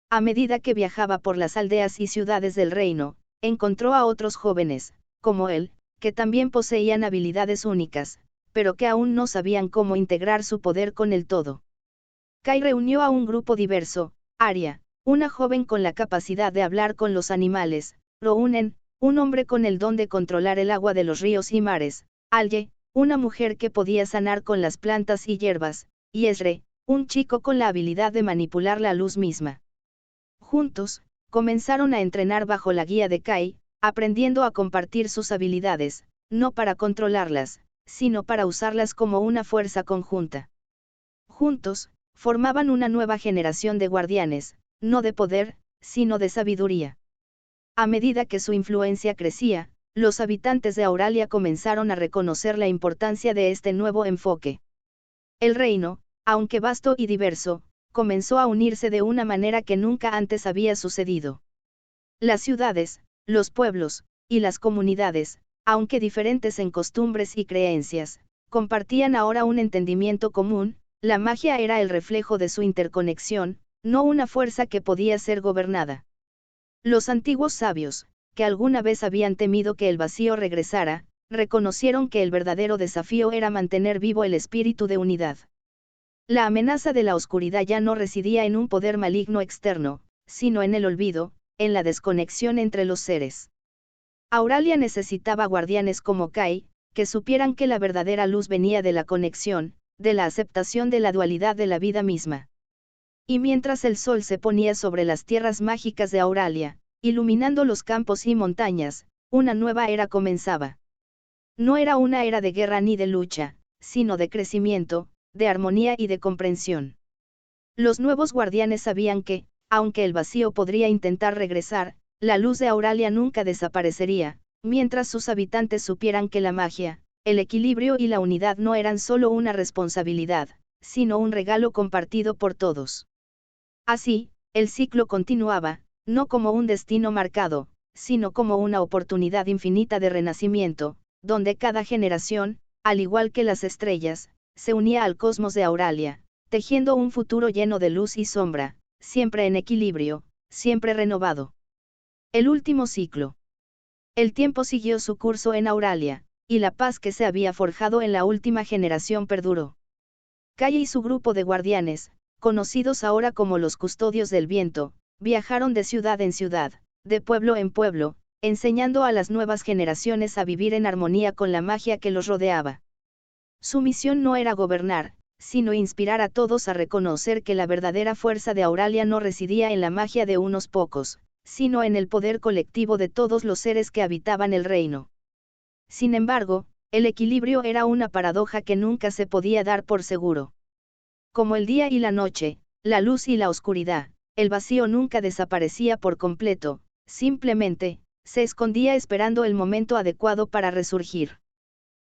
S4: A medida que viajaba por las aldeas y ciudades del reino, encontró a otros jóvenes, como él, que también poseían habilidades únicas, pero que aún no sabían cómo integrar su poder con el todo. Kai reunió a un grupo diverso: Arya, una joven con la capacidad de hablar con los animales; Rounen, un hombre con el don de controlar el agua de los ríos y mares; Alye, una mujer que podía sanar con las plantas y hierbas; y Ezre, un chico con la habilidad de manipular la luz misma. Juntos, comenzaron a entrenar bajo la guía de Kai, aprendiendo a compartir sus habilidades, no para controlarlas, sino para usarlas como una fuerza conjunta. Juntos, formaban una nueva generación de guardianes, no de poder, sino de sabiduría. A medida que su influencia crecía, los habitantes de Auralia comenzaron a reconocer la importancia de este nuevo enfoque. El reino, aunque vasto y diverso, comenzó a unirse de una manera que nunca antes había sucedido. Las ciudades, los pueblos, y las comunidades, aunque diferentes en costumbres y creencias, compartían ahora un entendimiento común: la magia era el reflejo de su interconexión, no una fuerza que podía ser gobernada. Los antiguos sabios, que alguna vez habían temido que el vacío regresara, reconocieron que el verdadero desafío era mantener vivo el espíritu de unidad. La amenaza de la oscuridad ya no residía en un poder maligno externo, sino en el olvido, en la desconexión entre los seres. Auralia necesitaba guardianes como Kai, que supieran que la verdadera luz venía de la conexión, de la aceptación de la dualidad de la vida misma. Y mientras el sol se ponía sobre las tierras mágicas de Auralia, iluminando los campos y montañas, una nueva era comenzaba. No era una era de guerra ni de lucha, sino de crecimiento, de armonía y de comprensión. Los nuevos guardianes sabían que, aunque el vacío podría intentar regresar, la luz de Auralia nunca desaparecería, mientras sus habitantes supieran que la magia, el equilibrio y la unidad no eran solo una responsabilidad, sino un regalo compartido por todos. Así, el ciclo continuaba, no como un destino marcado, sino como una oportunidad infinita de renacimiento, donde cada generación, al igual que las estrellas, se unía al cosmos de Auralia, tejiendo un futuro lleno de luz y sombra, siempre en equilibrio, siempre renovado. El último ciclo. El tiempo siguió su curso en Auralia, y la paz que se había forjado en la última generación perduró. Kai y su grupo de guardianes, conocidos ahora como los Custodios del Viento, viajaron de ciudad en ciudad, de pueblo en pueblo, enseñando a las nuevas generaciones a vivir en armonía con la magia que los rodeaba. Su misión no era gobernar, sino inspirar a todos a reconocer que la verdadera fuerza de Auralia no residía en la magia de unos pocos, sino en el poder colectivo de todos los seres que habitaban el reino. Sin embargo, el equilibrio era una paradoja que nunca se podía dar por seguro. Como el día y la noche, la luz y la oscuridad, el vacío nunca desaparecía por completo, simplemente, se escondía esperando el momento adecuado para resurgir.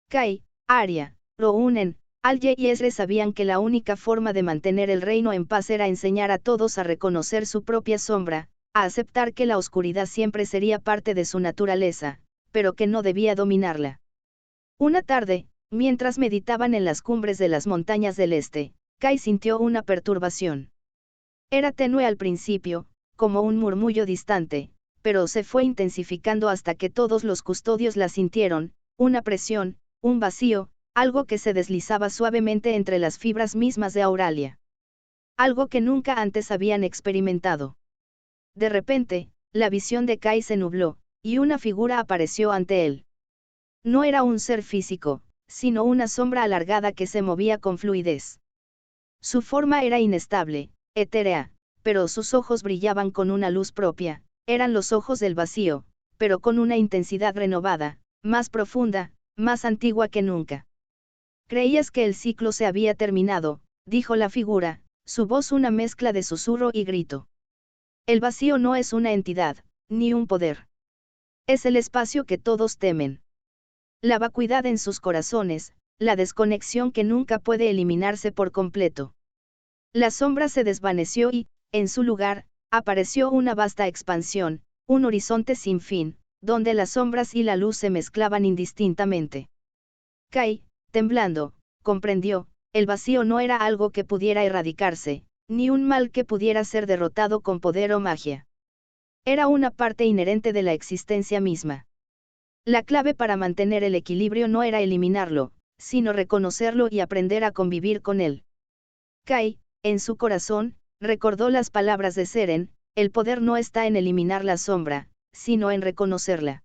S4: Kai, Arya, Rounen, Alye y Ezre sabían que la única forma de mantener el reino en paz era enseñar a todos a reconocer su propia sombra, a aceptar que la oscuridad siempre sería parte de su naturaleza, pero que no debía dominarla. Una tarde, mientras meditaban en las cumbres de las montañas del este, Kai sintió una perturbación. Era tenue al principio, como un murmullo distante, pero se fue intensificando hasta que todos los custodios la sintieron, una presión, un vacío, algo que se deslizaba suavemente entre las fibras mismas de Auralia. Algo que nunca antes habían experimentado. De repente, la visión de Kai se nubló, y una figura apareció ante él. No era un ser físico, sino una sombra alargada que se movía con fluidez. Su forma era inestable, etérea, pero sus ojos brillaban con una luz propia, eran los ojos del vacío, pero con una intensidad renovada, más profunda, más antigua que nunca. «Creías que el ciclo se había terminado», dijo la figura, su voz una mezcla de susurro y grito. «El vacío no es una entidad, ni un poder. Es el espacio que todos temen. La vacuidad en sus corazones, la desconexión que nunca puede eliminarse por completo». La sombra se desvaneció y, en su lugar, apareció una vasta expansión, un horizonte sin fin, donde las sombras y la luz se mezclaban indistintamente. Kai, temblando, comprendió, el vacío no era algo que pudiera erradicarse, ni un mal que pudiera ser derrotado con poder o magia. Era una parte inherente de la existencia misma. La clave para mantener el equilibrio no era eliminarlo, sino reconocerlo y aprender a convivir con él. Kai, en su corazón, recordó las palabras de Seren, el poder no está en eliminar la sombra, sino en reconocerla.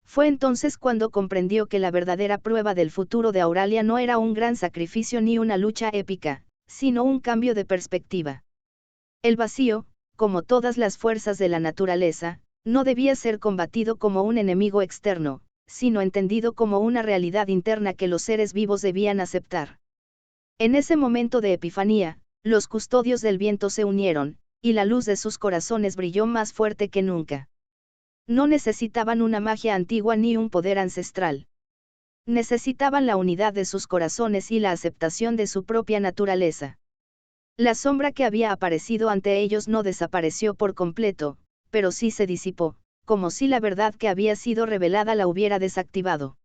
S4: Fue entonces cuando comprendió que la verdadera prueba del futuro de Auralia no era un gran sacrificio ni una lucha épica, sino un cambio de perspectiva. El vacío, como todas las fuerzas de la naturaleza, no debía ser combatido como un enemigo externo, sino entendido como una realidad interna que los seres vivos debían aceptar. En ese momento de epifanía, los custodios del viento se unieron, y la luz de sus corazones brilló más fuerte que nunca. No necesitaban una magia antigua ni un poder ancestral. Necesitaban la unidad de sus corazones y la aceptación de su propia naturaleza. La sombra que había aparecido ante ellos no desapareció por completo, pero sí se disipó, como si la verdad que había sido revelada la hubiera desactivado.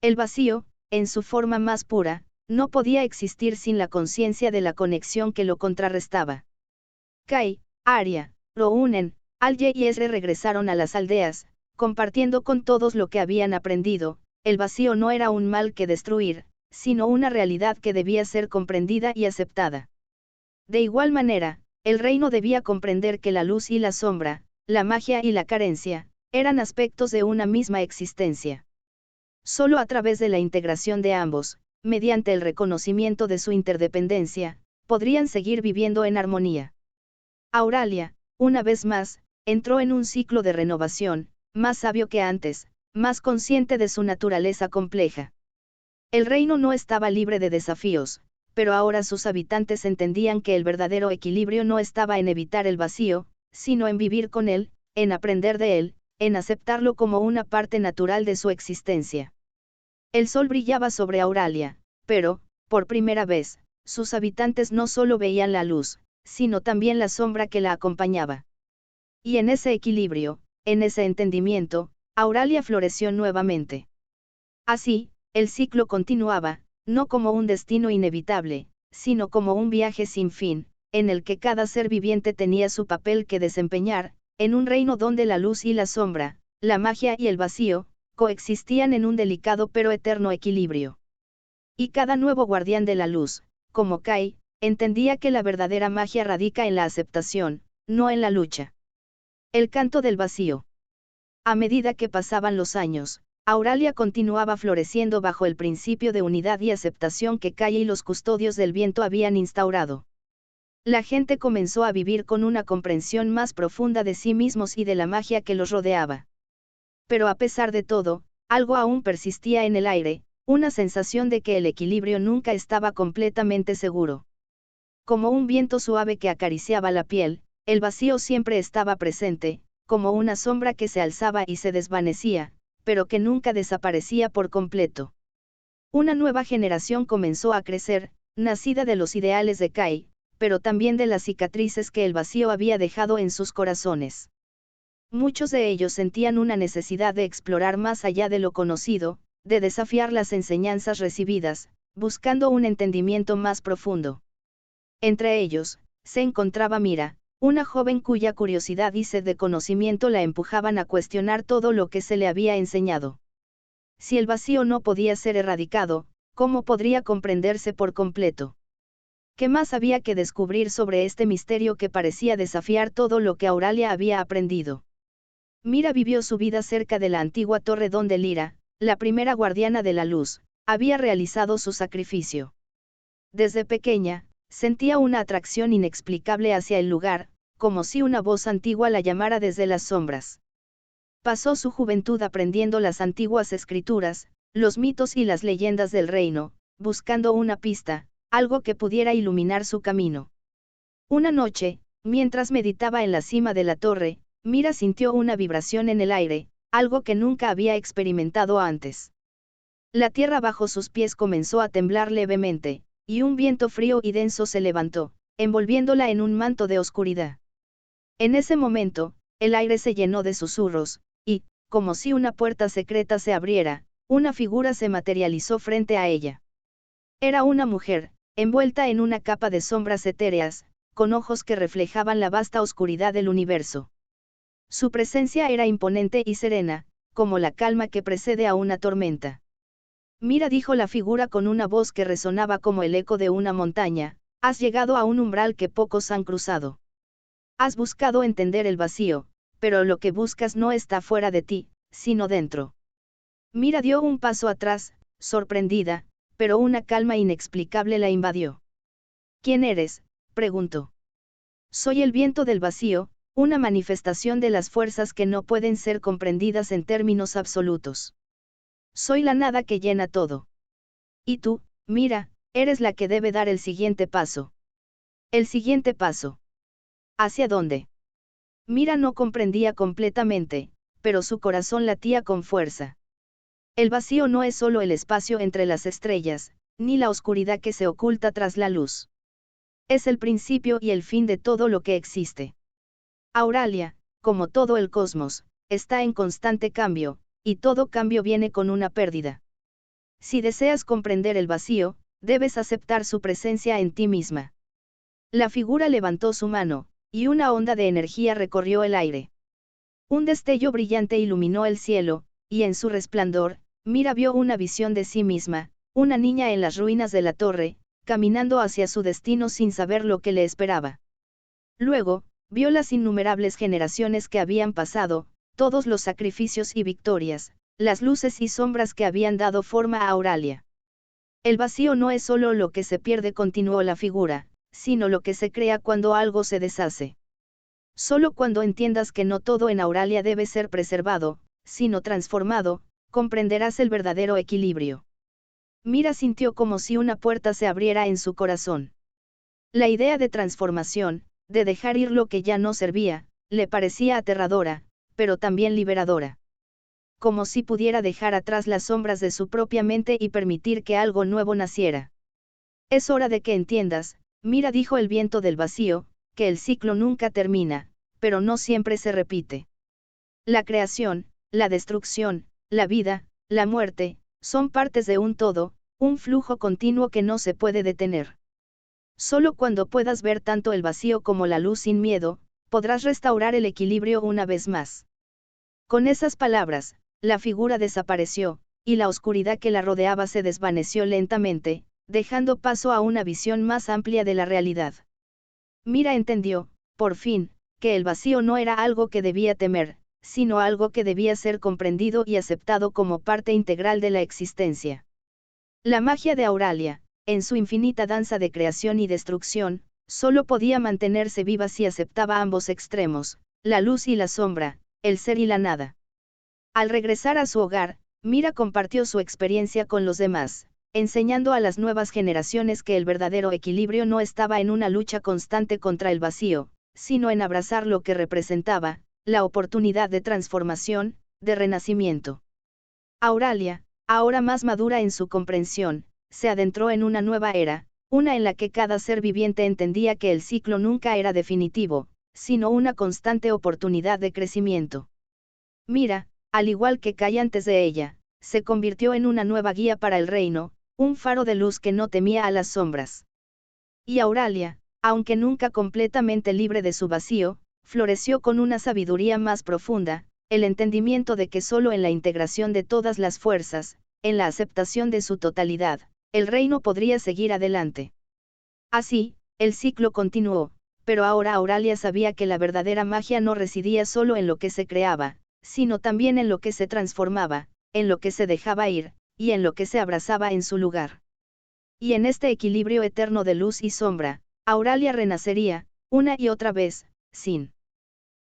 S4: El vacío, en su forma más pura, no podía existir sin la conciencia de la conexión que lo contrarrestaba. Kai, Arya, Rounen, Alye y Ezre regresaron a las aldeas, compartiendo con todos lo que habían aprendido. El vacío no era un mal que destruir, sino una realidad que debía ser comprendida y aceptada. De igual manera, el reino debía comprender que la luz y la sombra, la magia y la carencia, eran aspectos de una misma existencia. Solo a través de la integración de ambos, mediante el reconocimiento de su interdependencia, podrían seguir viviendo en armonía. Auralia, una vez más, entró en un ciclo de renovación, más sabio que antes, más consciente de su naturaleza compleja. El reino no estaba libre de desafíos, pero ahora sus habitantes entendían que el verdadero equilibrio no estaba en evitar el vacío, sino en vivir con él, en aprender de él, en aceptarlo como una parte natural de su existencia. El sol brillaba sobre Auralia, pero, por primera vez, sus habitantes no solo veían la luz, sino también la sombra que la acompañaba. Y en ese equilibrio, en ese entendimiento, Auralia floreció nuevamente. Así, el ciclo continuaba, no como un destino inevitable, sino como un viaje sin fin, en el que cada ser viviente tenía su papel que desempeñar, en un reino donde la luz y la sombra, la magia y el vacío, coexistían en un delicado pero eterno equilibrio. Y cada nuevo guardián de la luz, como Kai, entendía que la verdadera magia radica en la aceptación, no en la lucha. El canto del vacío. A medida que pasaban los años, Auralia continuaba floreciendo bajo el principio de unidad y aceptación que Kai y los custodios del viento habían instaurado. La gente comenzó a vivir con una comprensión más profunda de sí mismos y de la magia que los rodeaba. Pero a pesar de todo, algo aún persistía en el aire, una sensación de que el equilibrio nunca estaba completamente seguro. Como un viento suave que acariciaba la piel, el vacío siempre estaba presente, como una sombra que se alzaba y se desvanecía, pero que nunca desaparecía por completo. Una nueva generación comenzó a crecer, nacida de los ideales de Kai, pero también de las cicatrices que el vacío había dejado en sus corazones. Muchos de ellos sentían una necesidad de explorar más allá de lo conocido, de desafiar las enseñanzas recibidas, buscando un entendimiento más profundo. Entre ellos, se encontraba Mira, una joven cuya curiosidad y sed de conocimiento la empujaban a cuestionar todo lo que se le había enseñado. Si el vacío no podía ser erradicado, ¿cómo podría comprenderse por completo? ¿Qué más había que descubrir sobre este misterio que parecía desafiar todo lo que Auralia había aprendido? Mira vivió su vida cerca de la antigua torre donde Lyra, la primera guardiana de la luz, había realizado su sacrificio. Desde pequeña, sentía una atracción inexplicable hacia el lugar, como si una voz antigua la llamara desde las sombras. Pasó su juventud aprendiendo las antiguas escrituras, los mitos y las leyendas del reino, buscando una pista, algo que pudiera iluminar su camino. Una noche, mientras meditaba en la cima de la torre, Mira sintió una vibración en el aire, algo que nunca había experimentado antes. La tierra bajo sus pies comenzó a temblar levemente, y un viento frío y denso se levantó, envolviéndola en un manto de oscuridad. En ese momento, el aire se llenó de susurros, y, como si una puerta secreta se abriera, una figura se materializó frente a ella. Era una mujer, envuelta en una capa de sombras etéreas, con ojos que reflejaban la vasta oscuridad del universo. Su presencia era imponente y serena, como la calma que precede a una tormenta. Mira, dijo la figura con una voz que resonaba como el eco de una montaña, has llegado a un umbral que pocos han cruzado. Has buscado entender el vacío, pero lo que buscas no está fuera de ti, sino dentro. Mira dio un paso atrás, sorprendida, pero una calma inexplicable la invadió. ¿Quién eres?, preguntó. Soy el viento del vacío, una manifestación de las fuerzas que no pueden ser comprendidas en términos absolutos. Soy la nada que llena todo. Y tú, Mira, eres la que debe dar el siguiente paso. El siguiente paso. ¿Hacia dónde? Mira no comprendía completamente, pero su corazón latía con fuerza. El vacío no es solo el espacio entre las estrellas, ni la oscuridad que se oculta tras la luz. Es el principio y el fin de todo lo que existe. Auralia, como todo el cosmos, está en constante cambio, y todo cambio viene con una pérdida. Si deseas comprender el vacío, debes aceptar su presencia en ti misma. La figura levantó su mano, y una onda de energía recorrió el aire. Un destello brillante iluminó el cielo, y en su resplandor, Mira vio una visión de sí misma, una niña en las ruinas de la torre, caminando hacia su destino sin saber lo que le esperaba. Luego, vio las innumerables generaciones que habían pasado, todos los sacrificios y victorias, las luces y sombras que habían dado forma a Auralia. El vacío no es solo lo que se pierde, continuó la figura, sino lo que se crea cuando algo se deshace. Solo cuando entiendas que no todo en Auralia debe ser preservado, sino transformado, comprenderás el verdadero equilibrio. Mira sintió como si una puerta se abriera en su corazón. La idea de transformación, de dejar ir lo que ya no servía, le parecía aterradora, pero también liberadora. Como si pudiera dejar atrás las sombras de su propia mente y permitir que algo nuevo naciera. Es hora de que entiendas, Mira, dijo el viento del vacío, que el ciclo nunca termina, pero no siempre se repite. La creación, la destrucción, la vida, la muerte, son partes de un todo, un flujo continuo que no se puede detener. Solo cuando puedas ver tanto el vacío como la luz sin miedo, podrás restaurar el equilibrio una vez más. Con esas palabras, la figura desapareció, y la oscuridad que la rodeaba se desvaneció lentamente, dejando paso a una visión más amplia de la realidad. Mira entendió, por fin, que el vacío no era algo que debía temer, sino algo que debía ser comprendido y aceptado como parte integral de la existencia. La magia de Auralia, en su infinita danza de creación y destrucción, solo podía mantenerse viva si aceptaba ambos extremos, la luz y la sombra, el ser y la nada. Al regresar a su hogar, Mira compartió su experiencia con los demás, enseñando a las nuevas generaciones que el verdadero equilibrio no estaba en una lucha constante contra el vacío, sino en abrazar lo que representaba, la oportunidad de transformación, de renacimiento. Auralia, ahora más madura en su comprensión, se adentró en una nueva era, una en la que cada ser viviente entendía que el ciclo nunca era definitivo, sino una constante oportunidad de crecimiento. Mira, al igual que Kai antes de ella, se convirtió en una nueva guía para el reino, un faro de luz que no temía a las sombras. Y Auralia, Aunque nunca completamente libre de su vacío, floreció con una sabiduría más profunda, el entendimiento de que solo en la integración de todas las fuerzas, en la aceptación de su totalidad, el reino podría seguir adelante. Así, el ciclo continuó, pero ahora Auralia sabía que la verdadera magia no residía solo en lo que se creaba, sino también en lo que se transformaba, en lo que se dejaba ir, y en lo que se abrazaba en su lugar. Y en este equilibrio eterno de luz y sombra, Auralia renacería, una y otra vez, sin